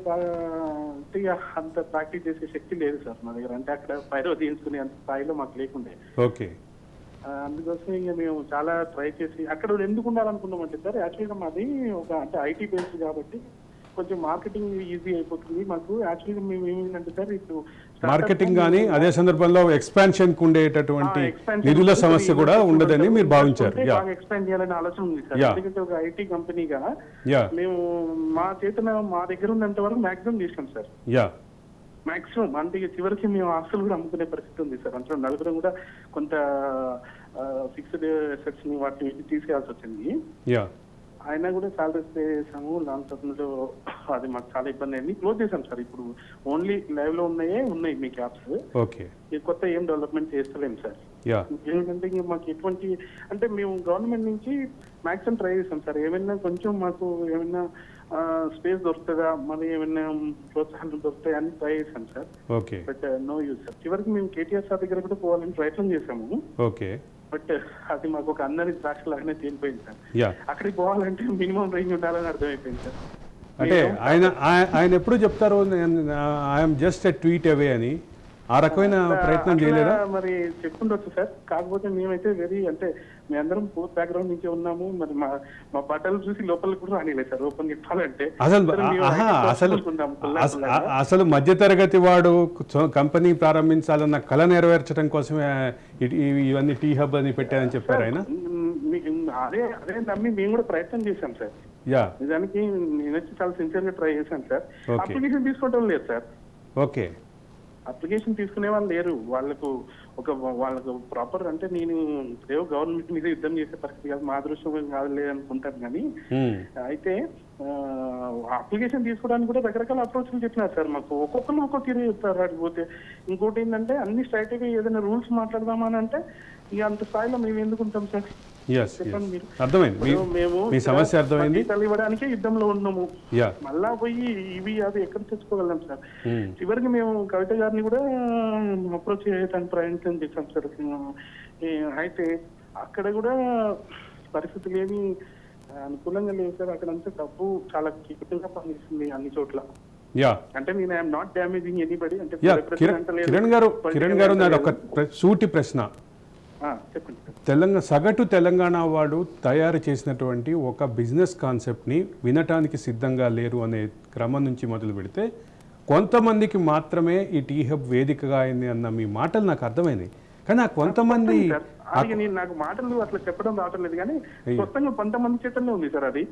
అంత ప్రాక్టీస్ చేసే శక్తి లేదు సార్ మా దగ్గర. అంటే అక్కడ పైరో తీయించుకునే అంత స్థాయిలో మాకు లేకుండే. అందుకోసం ఇంకా మేము చాలా ట్రై చేసి అక్కడ ఎందుకు ఉండాలనుకున్నామంటే సార్, యాక్చువల్గా మాది ఒక అంటే ఐటీ బేస్డ్ కాబట్టి కొంచెం మార్కెటింగ్ ఈజీ అయిపోతుంది మాకు. యాక్చువల్గా మేము ఏమిటంటే సార్, ఇప్పుడు మార్కెటింగ్ కానీ అదే సందర్భంలో ఎక్స్పాన్షన్ కు ఉండేటటువంటి నిధుల సమస్య కూడా ఉండదని మీరు భావించారు. ఎక్స్పాండ్ చేయాలనే ఆలోచన ఉంది సార్. ఎందుకంటే ఒక ఐటీ కంపెనీగా మేము మా దగ్గర ఉన్నంత వరకు మాక్సిమం చేసాం సార్. మాక్సిమం అంటే చివరికి మేము ఆస్తులు కూడా అమ్ముకునే పరిస్థితి ఉంది సార్. అంటే 4 కూడా కొంత ఫిక్స్డ్ అసెట్స్ ని వాటిని తీసేయాల్సి వచ్చింది. అయినా కూడా సాలరీస్ పే చేసాము. లాంగ్ టర్మ్ లో అది మాకు చాలా ఇబ్బంది అయింది, క్లోజ్ చేసాం సార్. ఇప్పుడు ఓన్లీ లైవ్ లో ఉన్నాయి మీకు యాప్స్. కొత్త ఏం డెవలప్మెంట్ చేస్తలేము సార్. ఎందుకంటే ఇంకా మాకు ఎటువంటి అంటే మేము గవర్నమెంట్ నుంచి మాక్సిమం ట్రై చేసాం సార్. ఏమైనా కొంచెం మాకు ఏమైనా స్పేస్ దొరుకుతుందా, మరి ఏమైనా ప్రోత్సాహం దొరుకుతాయి అని ట్రై చేసాం sir. But no use sir. చివరికి మేము కేటీఆర్ సార్ దగ్గర కూడా పోవాలని ప్రయత్నం చేసాము. బట్ అది మాకు ఒక అందరి ద్రాక్ష లాగానే తేలిపోయింది సార్. అక్కడికి పోవాలంటే మినిమం రేంజ్ ఉండాలని అర్థమైపోయింది సార్. అంటే ఆయన ఎప్పుడు చెప్తారు ఐఎమ్ జస్ట్ ఎ ట్వీట్ అవే అని, ఆ రకమైన ప్రయత్నం చేయలేదా? మరి చెప్పుండొచ్చు సార్. కాకపోతే మేమైతే వెరీ అంటే మేమందరం పూర్ బ్యాక్గ్రౌండ్ నుంచి ఉన్నాము. మరి మా బట్టలు చూసి లోపలికి కూడా రానిలేదు సార్. ఓపెన్ చెప్పాలంటే అసలు మధ్యతరగతి వాడు కంపెనీ ప్రారంభించాలన్న కళ నెరవేర్చడం కోసమే ఇవన్నీ టీ హబ్ అని పెట్టారని చెప్పారు ఆయన. అదే నమ్మి మేము కూడా ప్రయత్నం చేశాం సార్. నిజానికి నేనొచ్చి చాలా సిన్సియర్ గా ట్రై చేశాను సార్. అప్లికేషన్ తీసుకోవడం లేదు సార్. అప్లికేషన్ తీసుకునే వాళ్ళు లేరు. వాళ్ళకు ప్రాపర్ అంటే నేను ఏవో గవర్నమెంట్ మీద యుద్ధం చేసే పరిస్థితి కాదు, మా అదృష్టం కాదు లేదనుకుంటారు. కానీ అయితే అప్లికేషన్ తీసుకోవడానికి కూడా రకరకాల అప్రోచ్లు చెప్పినారు సార్ మాకు. ఒక్కొక్కరు ఒక్కొక్క తీరు చెప్తారు. అడిగిపోతే ఇంకోటి ఏంటంటే అన్ని స్ట్రైట్గా ఏదైనా రూల్స్ మాట్లాడదామని అంటే ఇక అంత స్థాయిలో మేము ఎందుకుంటాం సార్. అర్థమైంది, మీ సమస్య అర్థమైంది. ఇవ్వడానికే యుద్ధంలో ఉన్నాము, మళ్ళా పోయి ఇవి అది ఎక్కడ తెచ్చుకోగలం సార్. చివరికి మేము కవిత గారిని కూడా అప్రోచ్ చేయడానికి ప్రయత్నం చేశాం సార్. అయితే అక్కడ కూడా పరిస్థితులు ఏమి అనుకూలంగా లేవు సార్. అక్కడంతా డబ్బు చాలా కీలకంగా పనిచేస్తుంది అన్ని చోట్ల. అంటే నేను ఐఎమ్ నాట్ డ్యామేజింగ్ ఎనీబడి. అంటే కిరణ్ గారు నాది ఒక సూటి ప్రశ్న. సగటు తెలంగాణ వాడు తయారు చేసినటువంటి ఒక బిజినెస్ కాన్సెప్ట్ని వినటానికి సిద్ధంగా లేరు అనే క్రమం నుంచి మొదలు పెడితే కొంతమందికి మాత్రమే ఈ టీ హబ్ వేదికగా అయింది అన్న మీ మాటలు నాకు అర్థమైంది. కానీ ఆ కొంతమంది నాకు మాటలు అట్లా చెప్పడం రావటం లేదు, కానీ స్పష్టంగా కొంతమంది చేతల్లో ఉంది సార్ అది.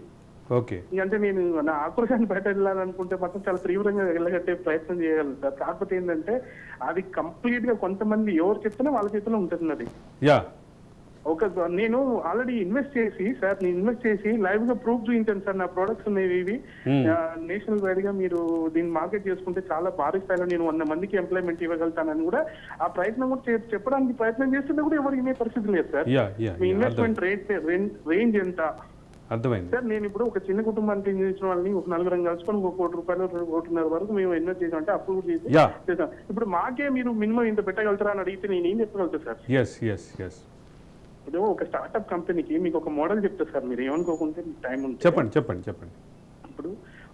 ఓకే, అంటే నేను నా ఆక్రోశాన్ని బయట వెళ్ళాలనుకుంటే మాత్రం చాలా తీవ్రంగా వెళ్ళగట్టే ప్రయత్నం చేయగలను సార్. కాకపోతే ఏంటంటే అది కంప్లీట్ గా కొంతమంది ఎవరు చెప్తేనే వాళ్ళ చేతిలో ఉంటుంది అది. నేను ఆల్రెడీ ఇన్వెస్ట్ చేసి లైవ్ గా ప్రూఫ్ చూపించాను సార్. నా ప్రొడక్ట్స్ ఉన్నాయి ఇవి నేషనల్ వైడ్ గా మీరు దీన్ని మార్కెట్ చేసుకుంటే చాలా భారీ స్థాయిలో నేను 100 మందికి ఎంప్లాయ్మెంట్ ఇవ్వగలుగుతానని కూడా ఆ ప్రయత్నం కూడా చెప్పడానికి ప్రయత్నం చేస్తుంటే కూడా ఎవరు వినే పరిస్థితి లేదు సార్. మీ ఇన్వెస్ట్మెంట్ రేంజ్ ఎంత అర్థమైంది సార్? నేను ఇప్పుడు ఒక చిన్న కుటుంబానికి చెందిన వాళ్ళని ఒక 4 కలుసుకొని ₹1 కోటి 1.5 వరకు మేము ఇన్వెస్ట్ చేసాం అంటే అప్రూవ్ చేసాం. ఇప్పుడు మాకే మీరు మినిమం ఇంత పెట్టగలుగుతారా అని అడిగితే నేను ఏం చెప్పగలుగుతా సార్? ఇప్పుడు ఒక స్టార్ట్అప్ కంపెనీకి మీకు ఒక మోడల్ చెప్తా సార్, మీరు ఏమనుకోకుంటే టైం ఉంటుంది. చెప్పండి. ఇప్పుడు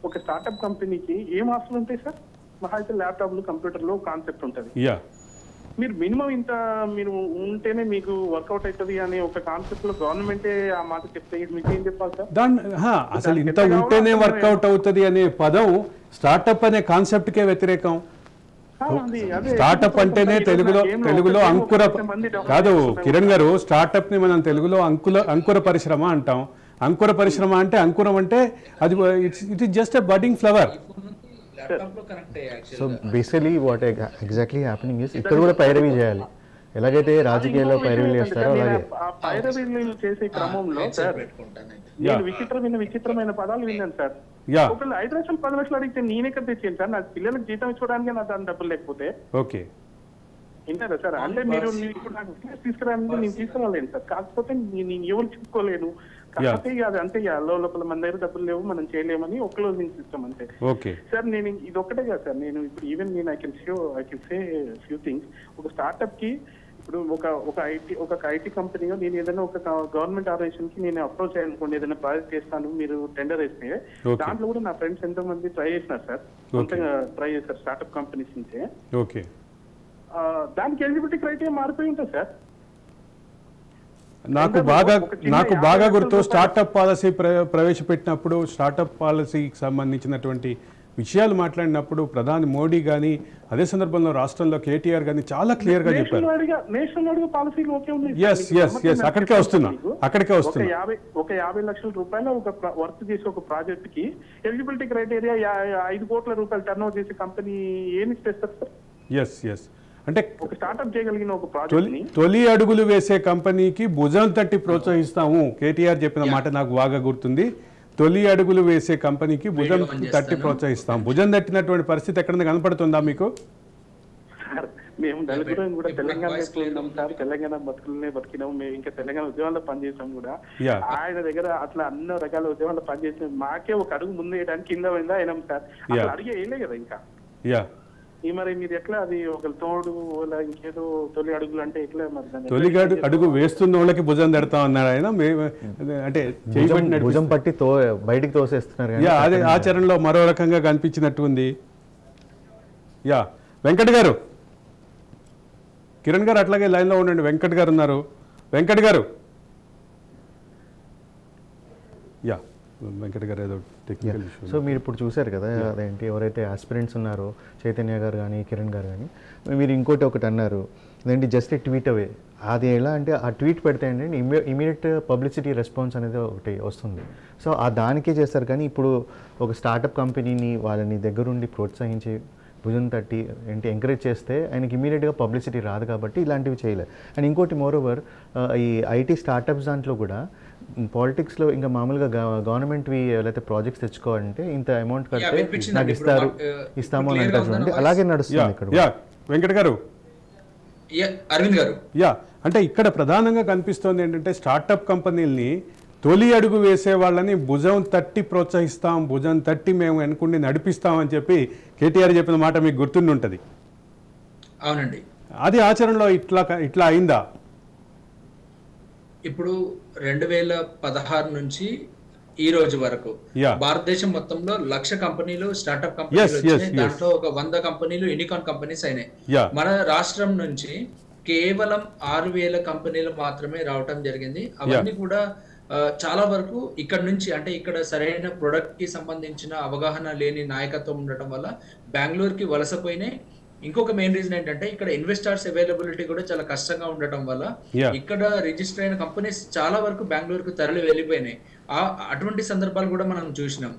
ఒక స్టార్ట్అప్ కంపెనీకి ఏం ఆస్తులు ఉంటాయి సార్? మహా అయితే ల్యాప్టాప్లు, కంప్యూటర్లో కాన్సెప్ట్ ఉంటుంది. మీరు మినిమం ఇంత మీరు ఉంటేనే మీకు వర్కౌట్ అవుతుంది అనే ఒక కాన్సెప్ట్ లో గవర్నమెంటే ఆ మాట చెప్తే మీకు ఏం చెప్పాలి సార్? అసలు ఇంత ఉంటేనే వర్కౌట్ అవుతుంది అనే పదం స్టార్ట్అప్ అనే కాన్సెప్ట్ కే వ్యతిరేకం. స్టార్ట్అప్ అంటేనే తెలుగులో అంకుర కాదు కిరణ్ గారు, స్టార్ట్అప్ ని మనం తెలుగులో అంకుర పరిశ్రమ అంటాం. అంకుర పరిశ్రమ అంటే అంకురం అంటే అది it is just a budding flower. So basically what exactly happening is ఇక్కడ కూడా పైరవీ చేయాలి. ఎలాగైతే రాజకీయాల్లో పైరవీలు చేస్తారో అలాగే పైరవీలు చేసే క్రమంలో సార్ నేను విచిత్రమైన పదాలు విన్నాను సార్. ఒకళ్ళు 5 లక్షలు 10 లక్షలు అడిగితే నేనెక్కడ తెచ్చాను సార్? నా పిల్లలకు జీతం ఇచ్చుకోవడానికి నా దాని డబ్బులు లేకపోతే వింటారా సార్? అంటే మీరు ఇప్పుడు నాకు బిజినెస్ తీసుకురావాలంటే నేను తీసుకురాలేను సార్. కాకపోతే నేను ఎవరు చెప్పుకోలేను. కాకపోతే అది అంతే లోపల మన దగ్గర డబ్బులు లేవు, మనం చేయలేమని ఒక క్లోజింగ్ సిస్టమ్ అంతే సార్. నేను ఇది ఒక్కటే కాదు సార్, నేను ఇప్పుడు ఈవెన్ నేను I can say few things. ఒక స్టార్ట్అప్ కి ఇప్పుడు ఒక ఐటీ కంపెనీగా నేను ఏదైనా ఒక గవర్నమెంట్ ఆర్గనైజేషన్ కి నేను అప్రోచ్ అయ్యానుకోండి, ఏదైనా ప్రాజెక్ట్ చేస్తాను, మీరు టెండర్ వేస్తే దాంట్లో కూడా నా ఫ్రెండ్స్ ఎంతో మంది ట్రై చేసినారు సార్, సొంతంగా ట్రై చేశారు స్టార్ట్అప్ కంపెనీస్ నుంచే. దానికి ఎలిజిబిలిటీ క్రైటీరియా మారిపోయి ఉంటుంది సార్. నాకు బాగా గుర్తు, స్టార్ట్అప్ పాలసీ ప్రవేశపెట్టినప్పుడు స్టార్ట్అప్ పాలసీకి సంబంధించినటువంటి విషయాలు మాట్లాడినప్పుడు ప్రధాని మోడీ గానీ అదే సందర్భంలో రాష్ట్రంలో కేటీఆర్ గానీ చాలా క్లియర్ గా చెప్పారు. అక్కడికే వస్తున్నా ఒక 50 లక్షల రూపాయల ఒక వర్క్ చేసే ఒక ప్రాజెక్ట్ కి ఎలిజిబిలిటీ క్రైటీరియా 5 కోట్ల రూపాయలు టర్న్ ఓవర్ చేసే కంపెనీ ఏమి చేస్తారు సార్? అంటే ఒక స్టార్ట్అప్ చేయగలిగిన ఒక ప్రాజెక్ట్ తొలి అడుగులు వేసే కంపెనీకి భుజం తట్టి ప్రోత్సహిస్తాము. కేటీఆర్ చెప్పిన మాట నాకు బాగా గుర్తుంది. తొలి అడుగులు వేసే కంపెనీకి భుజం తట్టి ప్రోత్సహిస్తాం. భుజం తట్టినటువంటి పరిస్థితి ఎక్కడ కనపడుతుందా మీకు? మేము నలుగురం కూడా తెలంగాణ బతికినాం. మేము ఇంకా తెలంగాణ ఉద్యమాల్లో పనిచేసాం కూడా. ఆయన దగ్గర అట్లా అన్ని రకాల ఉద్యమాల్లో పనిచేసాం. మాకే ఒక అడుగు ముందు వేయడానికి కింద పోయిందా అయినాం సార్. అట్లా అడిగే వేయలే కదా ఇంకా. మరి మీరు ఎట్లా అది ఒక తోడు ఇంకేదో తొలి అడుగులు అంటే ఎట్లా? మరి తొలి అడుగు వేస్తున్న వాళ్ళకి భుజం తడతా అన్నారు ఆయన. అంటే భుజం పట్టి బయటికి తోసేస్తున్నారు. అదే ఆచరణలో మరో రకంగా కనిపించినట్టు ఉంది. వెంకట్ గారు, కిరణ్ గారు అట్లాగే లైన్ లో ఉండండి. వెంకట్ గారు ఉన్నారు. వెంకట్ గారు వెంకట్ గారు ఏదో టెక్నికల్ ఇష్యూ. సో మీరు ఇప్పుడు చూశారు కదా, అదేంటి ఎవరైతే ఆస్పిరెంట్స్ ఉన్నారో చైతన్య గారు కానీ కిరణ్ గారు కానీ, మీరు ఒకటి అన్నారు, అదేంటి జస్ట్ ట్వీట్ అవే. అది ఎలా అంటే ఆ ట్వీట్ పెడితే ఏంటంటే ఇమీడియట్ పబ్లిసిటీ రెస్పాన్స్ అనేది ఒకటి వస్తుంది. సో ఆ దానికే చేస్తారు. కానీ ఇప్పుడు ఒక స్టార్టప్ కంపెనీని వాళ్ళని దగ్గరుండి ప్రోత్సహించి భుజం తట్టి ఎంకరేజ్ చేస్తే ఆయనకి ఇమీడియట్గా పబ్లిసిటీ రాదు కాబట్టి ఇలాంటివి చేయలేదు. అండ్ ఇంకోటి మోరోవర్ ఈ ఐటీ స్టార్టప్స్ దాంట్లో కూడా పాలిటిక్స్లో ఇంకా మామూలుగా గవర్నమెంట్వి లేకపోతే ప్రాజెక్ట్స్ తెచ్చుకోవాలంటే ఇంత అమౌంట్ కడితే నాకు ఇస్తాము అని అంటారు చూడండి, అలాగే నడుస్తుంది ఇక్కడ. వెంకట్ గారు, అరవింద్ గారు, అంటే ఇక్కడ ప్రధానంగా కనిపిస్తోంది ఏంటంటే స్టార్టప్ కంపెనీల్ని తొలి అడుగు వేసే వాళ్ళని భుజం తట్టి ప్రోత్సహిస్తాం, భుజం తట్టి మేము అనుకుండి నడిపిస్తాం అని చెప్పి కేటీఆర్ చెప్పిన మాట మీకు గుర్తుండి ఉంటుంది. అవునండి. అది ఆచరణలో ఇట్లా అయిందా? ఇప్పుడు 2016 నుంచి ఈ రోజు వరకు భారతదేశం మొత్తంలో 1,00,000 కంపెనీలు స్టార్ట్అప్ కంపెనీలు వచ్చినాయి. దాంట్లో ఒక 100 కంపెనీలు యూనికార్న్ కంపెనీస్ అయినాయి. మన రాష్ట్రం నుంచి కేవలం 6,000 కంపెనీలు మాత్రమే రావటం జరిగింది. అవన్నీ కూడా చాలా వరకు ఇక్కడ నుంచి, అంటే ఇక్కడ సరైన ప్రొడక్ట్ కి సంబంధించిన అవగాహన లేని నాయకత్వం ఉండటం వల్ల బెంగళూరుకి వలసపోయినాయి. ఇంకొక మెయిన్ రీజన్ ఏంటంటే ఇక్కడ ఇన్వెస్టర్స్ అవైలబిలిటీ కూడా చాలా కష్టంగా ఉండటం వల్ల ఇక్కడ రిజిస్టర్ అయిన కంపెనీస్ చాలా వరకు బెంగళూరుకు తరలి వెళ్ళిపోయినాయి. అటువంటి సందర్భాలు కూడా మనం చూసినాం.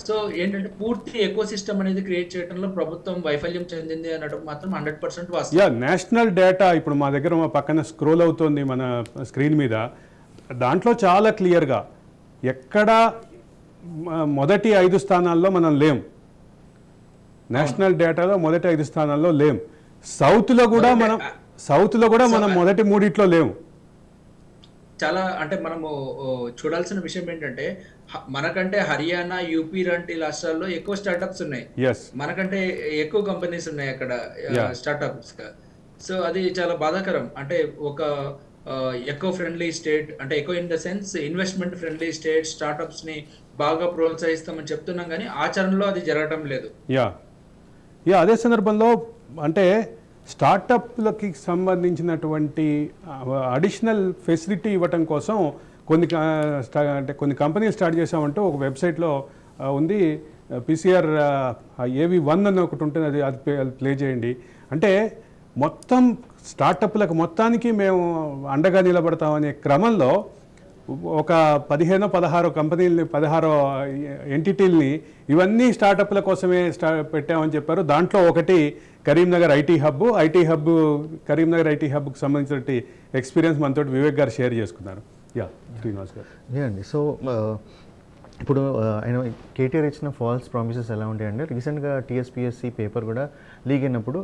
సో ఏంటంటే పూర్తి ఎకో సిస్టమ్ అనేది క్రియేట్ చేయడంలో ప్రభుత్వం వైఫల్యం చెందింది అనడం మాత్రం 100% వాస్తవం. నేషనల్ డేటా ఇప్పుడు మా దగ్గర మా పక్కన స్క్రోల్ అవుతుంది మన స్క్రీన్ మీద, దాంట్లో చాలా క్లియర్గా ఎక్కడ మొదటి 5 స్థానాల్లో మనం లేం. నేషనల్ డేటాలో మొదటి 5 స్థానాల్లో లేం. సౌత్లో కూడా మనం మొదటి 3 లేము. చాలా అంటే మనము చూడాల్సిన విషయం ఏంటంటే మనకంటే హర్యానా, యూపీ లాంటి రాష్ట్రాల్లో ఎక్కువ స్టార్ట్అప్స్ ఉన్నాయి, మనకంటే ఎక్కువ కంపెనీస్ ఉన్నాయి అక్కడ స్టార్ట్అప్స్ గా. సో అది చాలా బాధాకరం. అంటే ఒక ఎకో ఫ్రెండ్లీ స్టేట్, అంటే eco in the sense investment friendly state, startups ని బాగా ప్రోత్సహిస్తామని చెప్తున్నాం కానీ ఆచరణలో అది జరగడం లేదు. అదే సందర్భంలో అంటే స్టార్టప్లకి సంబంధించినటువంటి అడిషనల్ ఫెసిలిటీ ఇవ్వటం కోసం కొన్ని కంపెనీలు స్టార్ట్ చేసామంటూ ఒక వెబ్సైట్లో ఉంది. PCR AV1 అని ఒకటి ఉంటుంది, అది ప్లే చేయండి. అంటే మొత్తం స్టార్టప్లకు మొత్తానికి మేము అండగా నిలబడతామనే క్రమంలో ఒక 15-16 కంపెనీలని, 16 ఎంటిటీల్ని ఇవన్నీ స్టార్టప్ల కోసమే పెట్టామని చెప్పారు. దాంట్లో ఒకటి Karimnagar IT hub. Karimnagar IT హబ్కి సంబంధించిన ఎక్స్పీరియన్స్ మనతో వివేక్ గారు షేర్ చేసుకున్నారు. శ్రీనివాస్ గారు. అండి, సో ఇప్పుడు ఆయన కేటీఆర్ ఇచ్చిన ఫాల్స్ ప్రామిసెస్ ఎలా ఉంటాయంటే, రీసెంట్గా TSPSC పేపర్ కూడా లీక్ అయినప్పుడు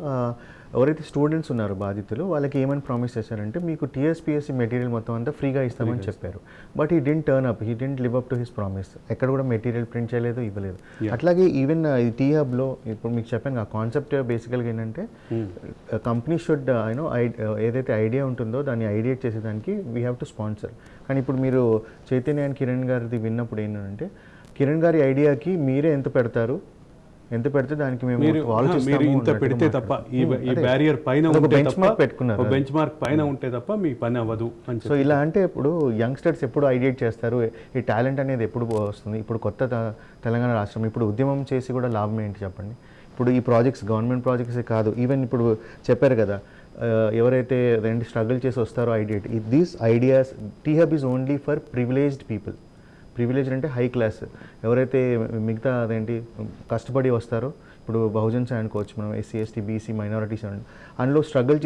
ఎవరైతే స్టూడెంట్స్ ఉన్నారో బాధితులు, వాళ్ళకి ఏమని ప్రామిస్ చేశారంటే మీకు TSPSC మెటీరియల్ మొత్తం అంతా ఫ్రీగా ఇస్తామని చెప్పారు. But he didn't turn up, he didn't live up to his promise. ఎక్కడ కూడా మెటీరియల్ ప్రింట్ చేయలేదు, ఇవ్వలేదు. అట్లాగే ఈవెన్ ఈ T-Hubలో ఇప్పుడు మీకు చెప్పాను, ఆ కాన్సెప్ట్ బేసికల్గా ఏంటంటే కంపెనీ షుడ్ ఏదైతే ఐడియా ఉంటుందో దాన్ని ఐడియేట్ చేసేదానికి వీ హ్యావ్ టు స్పాన్సర్. కానీ ఇప్పుడు మీరు చైతన్య అండ్ కిరణ్ గారిది విన్నప్పుడు ఏంటంటే, కిరణ్ గారి ఐడియాకి మీరే ఎంత పెడితే దానికి మేము ఇంత పెడితే తప్ప ఈ బ్యారియర్ పైన పెట్టుకున్నారు, బెంచ్ మార్క్ పైన ఉంటే తప్ప మీ పని అవ్వదు. సో ఇలా అంటే ఇప్పుడు యంగ్స్టర్స్ ఎప్పుడు ఐడియేట్ చేస్తారు, ఈ టాలెంట్ అనేది ఎప్పుడు వస్తుంది? ఇప్పుడు కొత్త తెలంగాణ రాష్ట్రం, ఇప్పుడు ఉద్యమం చేసి కూడా లాభం ఏంటి చెప్పండి? ఇప్పుడు ఈ ప్రాజెక్ట్స్ గవర్నమెంట్ ప్రాజెక్ట్సే కాదు, ఈవెన్ ఇప్పుడు చెప్పారు కదా ఎవరైతే స్ట్రగుల్ చేసి వస్తారో ideate, these ideas T-Hub is only for privileged people. Privilege అంటే హై క్లాస్, ఎవరైతే మిగతా కష్టపడి వస్తారో, ఇప్పుడు బహుజన్స్ అనుకోవచ్చు మనం, SC ST BC మైనారిటీస్ అందులో స్ట్రగుల్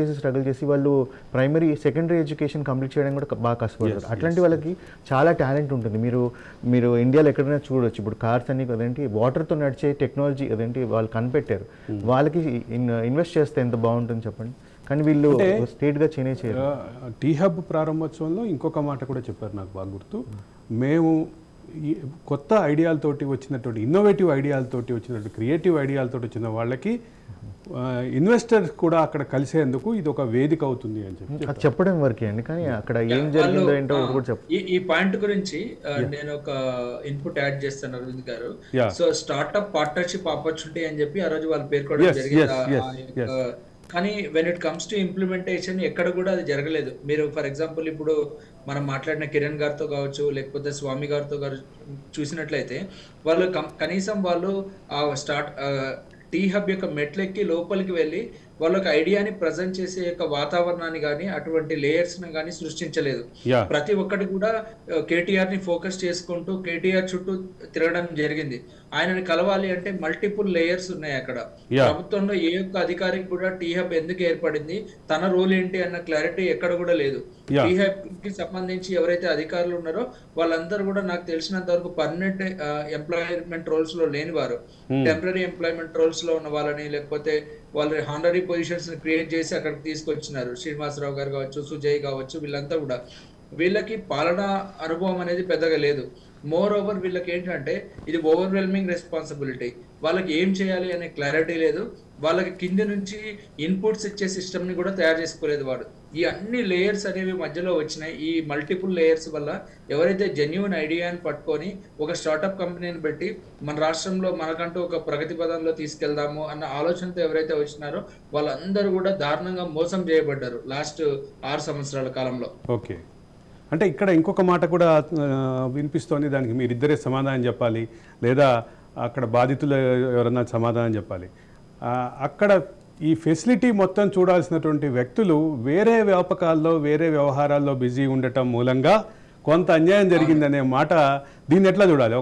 చేసి వాళ్ళు ప్రైమరీ సెకండరీ ఎడ్యుకేషన్ కంప్లీట్ చేయడం కూడా బాగా కష్టపడతారు. అట్లాంటి వాళ్ళకి చాలా టాలెంట్ ఉంటుంది. మీరు ఇండియాలో ఎక్కడైనా చూడొచ్చు, ఇప్పుడు కార్స్ అన్ని వాటర్తో నడిచే టెక్నాలజీ వాళ్ళు కనిపెట్టారు. వాళ్ళకి ఇన్వెస్ట్ చేస్తే ఎంత బాగుంటుంది చెప్పండి. కానీ వీళ్ళు స్టేట్గా చేయరు. T-Hub ప్రారంభోత్సవంలో ఇంకొక మాట కూడా చెప్పారు, నాకు బాగా గుర్తు. మేము కొత్త ఐడియాలతోటి వచ్చినటువంటి, ఇన్నోవేటివ్ ఐడియాలతోటి వచ్చినటువంటి, క్రియేటివ్ ఐడియాలతోటి వచ్చిన వాళ్ళకి ఇన్వెస్టర్స్ కూడా అక్కడ కలిసేందుకు ఇది ఒక వేదిక అవుతుంది అని చెప్పి చెప్పడం వరకే అండి. కానీ అక్కడ ఏం జరిగిందో ఏంటో కూడా చెప్పండి. ఈ పాయింట్ గురించి నేను ఒక ఇన్పుట్ యాడ్ చేస్తాను అరవింద్ గారు. సో స్టార్ట్అప్ పార్ట్నర్షిప్ ఆపర్చునిటీ అని చెప్పి ఆ రోజు వాళ్ళు పేర్కొనడం జరిగింది. కానీ when it comes to implementation ఎక్కడ కూడా అది జరగలేదు. మీరు ఫర్ ఎగ్జాంపుల్ ఇప్పుడు మనం మాట్లాడిన కిరణ్ గారితో కావచ్చు, లేకపోతే స్వామి గారితో చూసినట్లయితే వాళ్ళు కనీసం వాళ్ళు T-Hub యొక్క మెట్లెక్కి లోపలికి వెళ్ళి వాళ్ళొక ఐడియాని ప్రజెంట్ చేసే యొక్క వాతావరణాన్ని కానీ అటువంటి లేయర్స్ కానీ సృష్టించలేదు. ప్రతి ఒక్కటి కూడా కేటీఆర్ ని ఫోకస్ చేసుకుంటూ కేటీఆర్ చుట్టూ తిరగడం జరిగింది. ఆయనని కలవాలి అంటే మల్టిపుల్ లేయర్స్ ఉన్నాయి అక్కడ. ప్రభుత్వంలో ఏ ఒక్క అధికారికి కూడా T-Hub ఎందుకు ఏర్పడింది, తన రోల్ ఏంటి అన్న క్లారిటీ ఎక్కడ కూడా లేదు. T-Hub కి సంబంధించి ఎవరైతే అధికారులు ఉన్నారో వాళ్ళందరూ కూడా నాకు తెలిసినంత వరకు పర్మనెంట్ ఎంప్లాయ్మెంట్ రోల్స్ లో లేని వారు, టెంపరీ ఎంప్లాయ్మెంట్ రోల్స్ లో ఉన్న వాళ్ళని, లేకపోతే వాళ్ళు హానరీ పొజిషన్స్ క్రియేట్ చేసి అక్కడికి తీసుకొచ్చినారు. శ్రీనివాసరావు గారు కావచ్చు, సుజయ్ కావచ్చు, వీళ్ళంతా కూడా వీళ్ళకి పాలనా అనుభవం అనేది పెద్దగా లేదు. మోర్ ఓవర్ వీళ్ళకి ఏంటంటే ఇది ఓవర్వెల్మింగ్ రెస్పాన్సిబిలిటీ, వాళ్ళకి ఏం చేయాలి అనే క్లారిటీ లేదు, వాళ్ళకి కింద నుంచి ఇన్పుట్స్ ఇచ్చే సిస్టమ్ ని కూడా తయారు చేసుకోలేదు వాడు. ఈ అన్ని లేయర్స్ అనేవి మధ్యలో వచ్చినాయి. ఈ మల్టిపుల్ లేయర్స్ వల్ల ఎవరైతే జెన్యూన్ ఐడియాని పట్టుకొని ఒక స్టార్టప్ కంపెనీని పెట్టి మన రాష్ట్రంలో మనకంటూ ఒక ప్రగతి పదంలో తీసుకెళ్దాము అన్న ఆలోచనతో ఎవరైతే వచ్చినారో వాళ్ళందరూ కూడా దారుణంగా మోసం చేయబడ్డారు లాస్ట్ 6 సంవత్సరాల కాలంలో. ఓకే, అంటే ఇక్కడ ఇంకొక మాట కూడా వినిపిస్తోంది, దానికి మీరిద్దరే సమాధానం చెప్పాలి లేదా అక్కడ బాధితులు ఎవరన్నా సమాధానం చెప్పాలి. అక్కడ ఈ ఫెసిలిటీ మొత్తం చూడాల్సినటువంటి వ్యక్తులు వేరే వ్యాపకాల్లో వేరే వ్యవహారాల్లో బిజీ ఉండటం మూలంగా కొంత అన్యాయం జరిగిందనే మాట, దీన్ని ఎట్లా చూడాలి?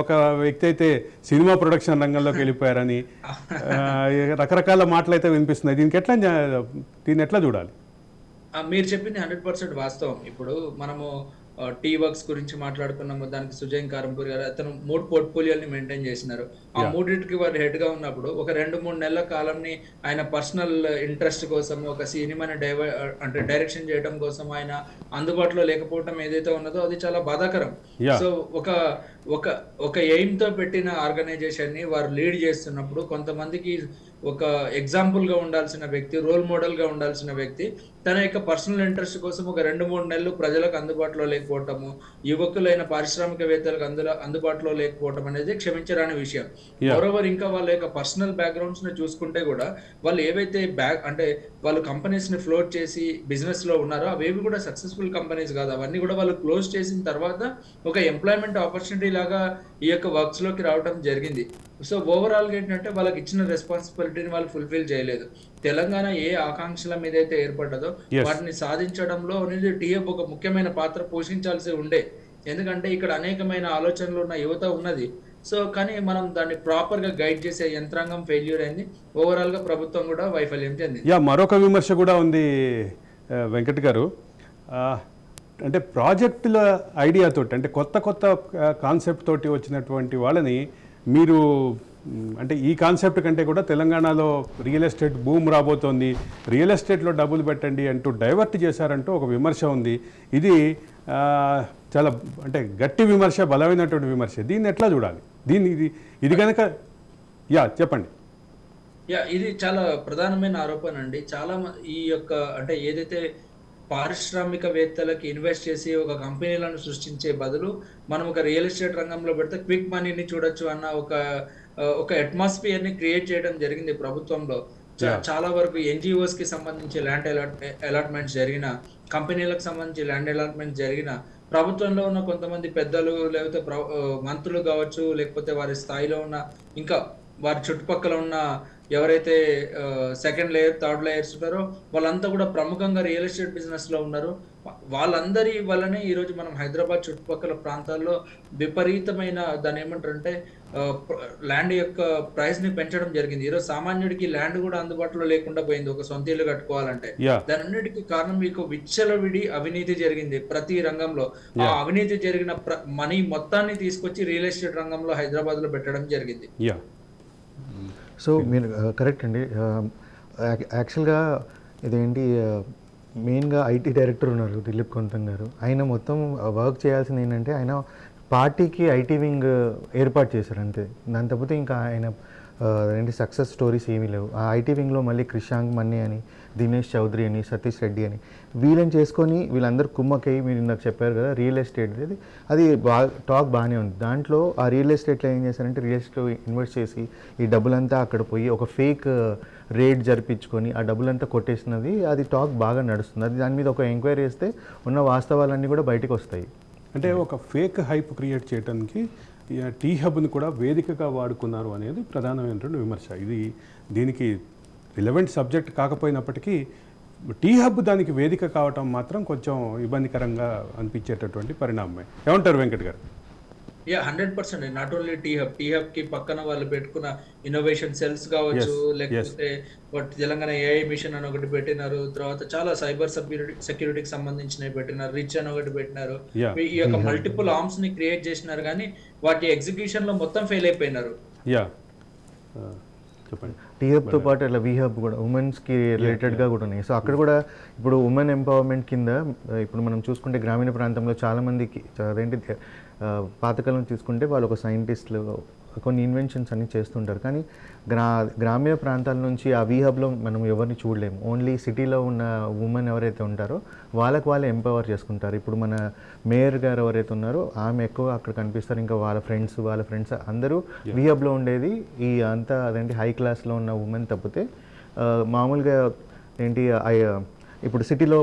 ఒక వ్యక్తి అయితే సినిమా ప్రొడక్షన్ రంగంలోకి వెళ్ళిపోయారని రకరకాల మాటలు అయితే వినిపిస్తున్నాయి. దీన్ని ఎట్లా చూడాలి? మీరు చెప్పింది 100% వాస్తవం. ఇప్పుడు మనము టీ వర్క్స్ గురించి మాట్లాడుకున్నాము, దానికి సుజయ్ కారంపూర్ గారు అతను 3 పోర్ట్ఫోలియోని మెయింటైన్ చేసినారు. ఆ 3టికి వారు హెడ్ గా ఉన్నప్పుడు ఒక 2-3 నెలల కాలంని ఆయన పర్సనల్ ఇంట్రెస్ట్ కోసం ఒక సినిమాని డైరెక్షన్ చేయడం కోసం ఆయన అందుబాటులో లేకపోవడం ఏదైతే ఉన్నదో అది చాలా బాధాకరం. సో ఒక ఎయిమ్ తో పెట్టిన ఆర్గనైజేషన్ ని వారు లీడ్ చేస్తున్నప్పుడు కొంతమందికి ఒక ఎగ్జాంపుల్ గా ఉండాల్సిన వ్యక్తి, రోల్ మోడల్ గా ఉండాల్సిన వ్యక్తి తన యొక్క పర్సనల్ ఇంట్రెస్ట్ కోసం ఒక 2-3 నెలలు ప్రజలకు అందుబాటులో లేకపోవటము, యువకులైన పారిశ్రామికవేత్తలకు అందుబాటులో లేకపోవటం అనేది క్షమించరాని విషయం. మరోవర్ ఇంకా వాళ్ళ యొక్క పర్సనల్ బ్యాక్గ్రౌండ్స్ ని చూసుకుంటే కూడా వాళ్ళు ఏవైతే వాళ్ళు కంపెనీస్ ని ఫ్లోట్ చేసి బిజినెస్ లో ఉన్నారో అవేవి కూడా సక్సెస్ఫుల్ కంపెనీస్ కాదు. అవన్నీ కూడా వాళ్ళు క్లోజ్ చేసిన తర్వాత ఒక ఎంప్లాయ్మెంట్ ఆపర్చునిటీ లాగా ఈ యొక్క వర్క్స్ లోకి రావడం జరిగింది. సో ఓవరాల్ గా ఏంటంటే వాళ్ళకి ఇచ్చిన రెస్పాన్సిబిలిటీని వాళ్ళు ఫుల్ఫిల్ చేయలేదు. తెలంగాణ ఏ ఆకాంక్షల మీద అయితే ఏర్పడ్డదో వాటిని సాధించడంలో అనేది టీఎఫ్ ఒక ముఖ్యమైన పాత్ర పోషించాల్సి ఉండే. ఎందుకంటే ఇక్కడ అనేకమైన ఆలోచనలు ఉన్న యువత ఉన్నది. సో కానీ మనం దాన్ని ప్రాపర్ గా గైడ్ చేసే యంత్రాంగం ఫెయిల్యూర్ అయింది. ఓవరాల్ గా ప్రభుత్వం కూడా వైఫల్యం చెందింది. మరొక విమర్శ కూడా ఉంది వెంకట్ గారు, అంటే ప్రాజెక్టుల ఐడియాతో, అంటే కొత్త కాన్సెప్ట్ తోటి వచ్చినటువంటి వాళ్ళని మీరు, అంటే ఈ కాన్సెప్ట్ కంటే కూడా తెలంగాణలో రియల్ ఎస్టేట్ బూమ్ రాబోతోంది, రియల్ ఎస్టేట్లో డబ్బులు పెట్టండి అంటూ డైవర్ట్ చేశారంటూ ఒక విమర్శ ఉంది. ఇది చాలా అంటే గట్టి విమర్శ, బలమైనటువంటి విమర్శ. దీన్ని ఎట్లా చూడాలి? ఇది కనుక చెప్పండి. ఇది చాలా ప్రధానమైన ఆరోపణ అండి. చాలా ఈ యొక్క అంటే ఏదైతే పారిశ్రామికవేత్తలకి ఇన్వెస్ట్ చేసి ఒక కంపెనీలను సృష్టించే బదులు మనం ఒక రియల్ ఎస్టేట్ రంగంలో పెడితే క్విక్ మనీని చూడొచ్చు అన్న ఒక అట్మాస్ఫియర్ ని క్రియేట్ చేయడం జరిగింది ప్రభుత్వంలో. చాలా వరకు ఎన్జిఓస్ కి సంబంధించి ల్యాండ్ అలాట్మెంట్స్ జరిగిన, కంపెనీలకు సంబంధించి ల్యాండ్ అలాట్మెంట్స్ జరిగిన, ప్రభుత్వంలో ఉన్న కొంతమంది పెద్దలు లేకపోతే మంత్రులు కావచ్చు, లేకపోతే వారి స్థాయిలో ఉన్న ఇంకా వారి చుట్టుపక్కల ఉన్న ఎవరైతే సెకండ్ లేయర్, థర్డ్ లేయర్స్ ఉన్నారో వాళ్ళంతా కూడా ప్రముఖంగా రియల్ ఎస్టేట్ బిజినెస్ లో ఉన్నారు. వాళ్ళందరి వల్లనే ఈరోజు మనం హైదరాబాద్ చుట్టుపక్కల ప్రాంతాల్లో విపరీతమైన దాన్ని ఏమంటారంటే ల్యాండ్ యొక్క ప్రైస్ ని పెంచడం జరిగింది. ఈరోజు సామాన్యుడికి ల్యాండ్ కూడా అందుబాటులో లేకుండా పోయింది ఒక సొంత ఇల్లు కట్టుకోవాలంటే. దాని అన్నిటికీ కారణం మీకు విచ్చలవిడి అవినీతి జరిగింది ప్రతి రంగంలో. ఆ అవినీతి జరిగిన మనీ మొత్తాన్ని తీసుకొచ్చి రియల్ ఎస్టేట్ రంగంలో హైదరాబాద్ లో పెట్టడం జరిగింది. సో మీరు కరెక్ట్ అండి. యాక్చువల్గా ఇదేంటి, మెయిన్గా ఐటీ డైరెక్టర్ ఉన్నారు దిలీప్ కొంతం గారు. ఆయన మొత్తం వర్క్ చేయాల్సింది ఏంటంటే ఆయన పార్టీకి ఐటీ వింగ్ ఏర్పాటు చేశారు అంతే. దాని తప్పితే ఇంకా ఆయన ఏంటి సక్సెస్ స్టోరీస్ ఏమీ లేవు. ఆ ఐటీ వింగ్లో మళ్ళీ క్రిషాంక్ మన్ని అని, దినేష్ చౌదరి అని, సతీష్ రెడ్డి అని వీళ్ళని చేసుకొని వీళ్ళందరూ కుమ్మకై, మీరు ఇందాక చెప్పారు కదా రియల్ ఎస్టేట్, అది టాక్ బాగానే ఉంది. దాంట్లో ఆ రియల్ ఎస్టేట్లో ఏం చేశారంటే రియల్ ఎస్టేట్ ఇన్వెస్ట్ చేసి ఈ డబ్బులంతా అక్కడ పోయి ఒక ఫేక్ రేట్ జరిపించుకొని ఆ డబ్బులంతా కొట్టేసినది, అది టాక్ బాగా నడుస్తుంది. అది దాని మీద ఒక ఎంక్వైరీ చేస్తే ఉన్న వాస్తవాలన్నీ కూడా బయటకు వస్తాయి. అంటే ఒక ఫేక్ హైప్ క్రియేట్ చేయడానికి టీ హబ్ని కూడా వేదికగా వాడుకున్నారు అనేది ప్రధానమైనటువంటి విమర్శ. దీనికి రిలవెంట్ సబ్జెక్ట్ కాకపోయినప్పటికీ టీ హబ్ దానికి వేదిక కావటం మాత్రం కొంచెం ఇబ్బందికరంగా అనిపించేటటువంటి పరిణామమే. ఏమంటారు వెంకట్ గారు? 100%. నాట్ ఓన్లీ టీ హబ్ కి పక్కన వాళ్ళు పెట్టుకున్న ఇన్నోవేషన్ సెల్స్ కావచ్చు, లేకపోతే తెలంగాణ ఏఐ మిషన్ అని ఒకటి పెట్టినారు, తర్వాత చాలా సైబర్ సెక్యూరిటీకి సంబంధించినవి పెట్టినారు, రిచ్ అని ఒకటి పెట్టినారు. ఈ యొక్క మల్టిపుల్ ఆర్మ్స్ ని క్రియేట్ చేసినారు కానీ వాటి ఎగ్జిక్యూషన్ లో మొత్తం ఫెయిల్ అయిపోయినారు. టీ హబ్తో పాటు అలా వీ హబ్ కూడా ఉమెన్స్కి రిలేటెడ్గా కూడా ఉన్నాయి. సో అక్కడ కూడా ఇప్పుడు ఉమెన్ ఎంపవర్మెంట్ కింద ఇప్పుడు మనం చూసుకుంటే గ్రామీణ ప్రాంతంలో చాలామందికి అదేంటి పాతకాలం తీసుకుంటే వాళ్ళు ఒక సైంటిస్టులు కొన్ని ఇన్వెన్షన్స్ అన్ని చేస్తుంటారు. కానీ గ్రామీణ ప్రాంతాల నుంచి ఆ వీహబ్లో మనం ఎవరిని చూడలేము. ఓన్లీ సిటీలో ఉన్న ఉమెన్ ఎవరైతే ఉంటారో వాళ్ళకు వాళ్ళే ఎంపవర్ చేసుకుంటారు. ఇప్పుడు మన మేయర్ గారు ఎవరైతే ఉన్నారో ఆమె ఎక్కువ అక్కడ కనిపిస్తారు. ఇంకా వాళ్ళ ఫ్రెండ్స్ అందరూ వీహబ్లో ఉండేది ఈ అంతా అదేంటి హై క్లాస్లో ఉన్న ఉమెన్ తప్పితే మామూలుగా ఏంటి ఇప్పుడు సిటీలో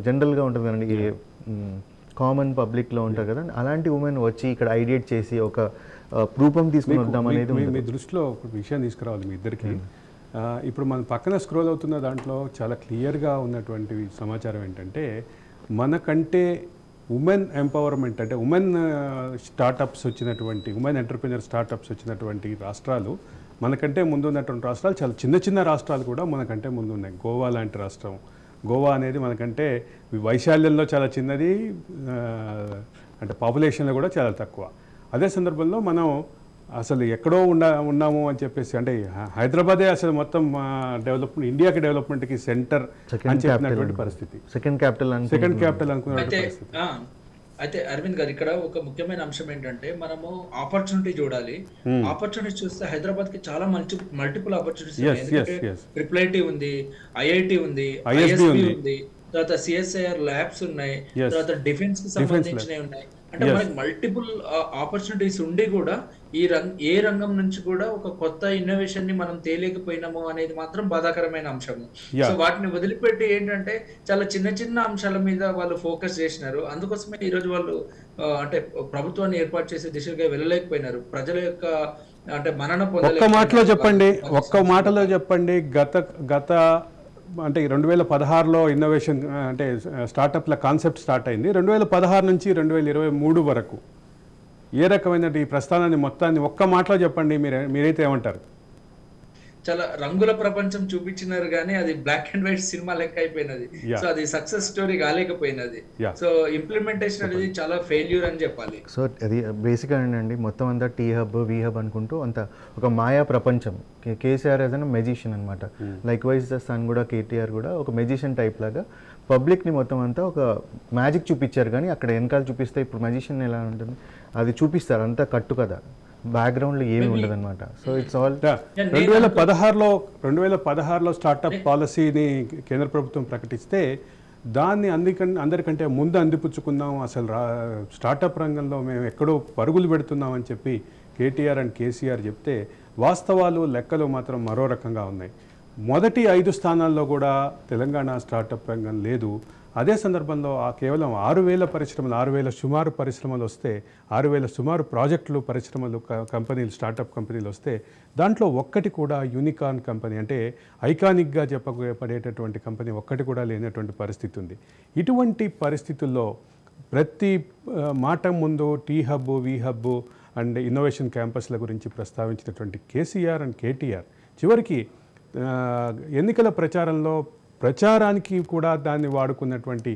జనరల్గా ఉంటుంది కదండి, కామన్ పబ్లిక్లో ఉంటారు కదా, అలాంటి ఉమెన్ వచ్చి ఇక్కడ ఐడియేట్ చేసి ఒక రూపం తీసుకుని వద్దాం అనేది మీ దృష్టిలో ఒక విషయం తీసుకురావాలి మీ ఇద్దరికి. ఇప్పుడు మన పక్కన స్క్రోల్ అవుతున్న దాంట్లో చాలా క్లియర్గా ఉన్నటువంటి సమాచారం ఏంటంటే, మనకంటే ఉమెన్ ఎంపవర్మెంట్ అంటే ఉమెన్ స్టార్టప్స్ వచ్చినటువంటి ఉమెన్ ఎంటర్ప్రినర్ స్టార్టప్స్ వచ్చినటువంటి రాష్ట్రాలు మనకంటే ముందు ఉన్నటువంటి రాష్ట్రాలు చాలా చిన్న చిన్న రాష్ట్రాలు కూడా మనకంటే ముందు ఉన్నాయి. గోవా లాంటి రాష్ట్రం, గోవా అనేది మనకంటే వైశాల్యంలో చాలా చిన్నది, అంటే పాపులేషన్లో కూడా చాలా తక్కువ. అదే సందర్భంలో మనం అసలు ఎక్కడో ఉన్నాము అని చెప్పేసి, అంటే హైదరాబాదే అసలు మొత్తం డెవలప్మెంట్ ఇండియాకి డెవలప్మెంట్కి సెంటర్ అని చెప్పినటువంటి పరిస్థితి, సెకండ్ క్యాపిటల్ అనుకున్నటువంటి పరిస్థితి. అయితే అరవింద్ గారు ఇక్కడ ఒక ముఖ్యమైన అంశం ఏంటంటే మనము ఆపర్చునిటీ చూడాలి. ఆపర్చునిటీ చూస్తే హైదరాబాద్ కి చాలా మల్టిపుల్ ఆపర్చునిటీస్, ట్రిపుల్ ఐటీ ఉంది, ఐఐటి ఉంది, ఐఎస్బి ఉంది, తర్వాత సిఎస్ఐఆర్ ల్యాబ్స్ ఉన్నాయి, తర్వాత డిఫెన్స్ కి సంబంధించినవి ఉన్నాయి. అంటే మనకి మల్టిపుల్ ఆపర్చునిటీస్ ఉండి కూడా ఏ రంగం నుంచి కూడా ఒక కొత్త ఇన్నోవేషన్ ని మనం తేలేకపోయినాము అనేది మాత్రం బాధాకరమైన అంశము. సో వాటిని వదిలిపెట్టి ఏంటంటే చాలా చిన్న చిన్న అంశాల మీద వాళ్ళు ఫోకస్ చేసినారు. అందుకోసమే ఈ రోజు వాళ్ళు అంటే ప్రభుత్వాన్ని ఏర్పాటు చేసే దిశగా వెళ్ళలేకపోయినారు. ప్రజల యొక్క అంటే మన్నన పొందలేకపోయినారు. ఒక్క మాటలో చెప్పండి గత అంటే 2016లో ఇన్నోవేషన్ అంటే స్టార్టప్ల కాన్సెప్ట్ స్టార్ట్ అయింది. 2016 నుంచి 2023 వరకు ఏ రకమైన ఈ ప్రస్థానాన్ని మొత్తాన్ని ఒక్క మాటలో చెప్పండి, మీరైతే ఏమంటారు? చాలా రంగుల ప్రపంచం చూపించినారు కానీ అది బ్లాక్ అండ్ వైట్ సినిమా లెక్క అయిపోయినది. సో అది సక్సెస్ స్టోరీ కాలేకపోయినది. సో ఇంప్లిమెంటేషన్ అనేది చాలా ఫెయిల్యూర్ అని చెప్పాలి. సో అది బేసిక్గా ఏంటండి, మొత్తం అంతా టీ హబ్ వీ హబ్ అనుకుంటూ అంత ఒక మాయా ప్రపంచం. కేసీఆర్ యాజ్ అన్ మెజిషియన్ అనమాట. లైక్ వైజ్ ద సన్ కూడా కేటీఆర్ కూడా ఒక మెజిషియన్ టైప్ లాగా పబ్లిక్ని మొత్తం అంతా ఒక మ్యాజిక్ చూపించారు. కానీ అక్కడ వెనకాల చూపిస్తే ఇప్పుడు మెజిషియన్ ఎలా ఉంటుంది అది చూపిస్తారు, అంతా కట్టు కదా, బ్యాక్గ్రౌండ్లో ఏమి ఉండదు అనమాట. సో ఇట్స్ ఆల్ 2016లో స్టార్టప్ పాలసీని కేంద్ర ప్రభుత్వం ప్రకటిస్తే దాన్ని అందరికంటే ముందు అందిపుచ్చుకుందాం, అసలు స్టార్టప్ రంగంలో మేము ఎక్కడో పరుగులు పెడుతున్నాం అని చెప్పి కేటీఆర్ అండ్ కేసీఆర్ చెప్తే వాస్తవాలు లెక్కలు మాత్రం మరో రకంగా ఉన్నాయి. మొదటి 5 స్థానాల్లో కూడా తెలంగాణ స్టార్టప్ రంగం లేదు. అదే సందర్భంలో కేవలం 6,000 పరిశ్రమలు, 6,000 సుమారు పరిశ్రమలు వస్తే, 6,000 సుమారు ప్రాజెక్టులు, పరిశ్రమలు, కంపెనీలు, స్టార్టప్ కంపెనీలు వస్తే దాంట్లో ఒక్కటి కూడా యూనికార్న్ కంపెనీ అంటే ఐకానిక్గా చెప్పబడేటటువంటి కంపెనీ ఒక్కటి కూడా లేనటువంటి పరిస్థితి ఉంది. ఇటువంటి పరిస్థితుల్లో ప్రతి మాట ముందు T hub, we hub and innovation క్యాంపస్ల గురించి ప్రస్తావించినటువంటి కేసీఆర్ అండ్ కేటీఆర్ చివరికి ఎన్నికల ప్రచారానికి కూడా దాన్ని వాడుకున్నటువంటి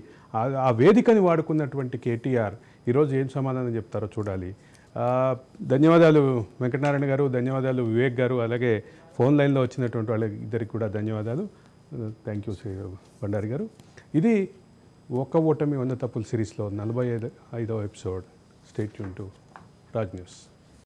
ఆ వేదికని వాడుకున్నటువంటి కేటీఆర్ ఈరోజు ఏం సమాధానం చెప్తారో చూడాలి. ధన్యవాదాలు వెంకటనారాయణ గారు, ధన్యవాదాలు వివేక్ గారు, అలాగే ఫోన్ లైన్లో వచ్చినటువంటి వాళ్ళ ఇద్దరికి కూడా ధన్యవాదాలు. థ్యాంక్ యూ బండారి గారు. ఇది ఒక్క ఓటమి 100 తప్పుల సిరీస్లో 45వ episode. Stay tune to Raj news.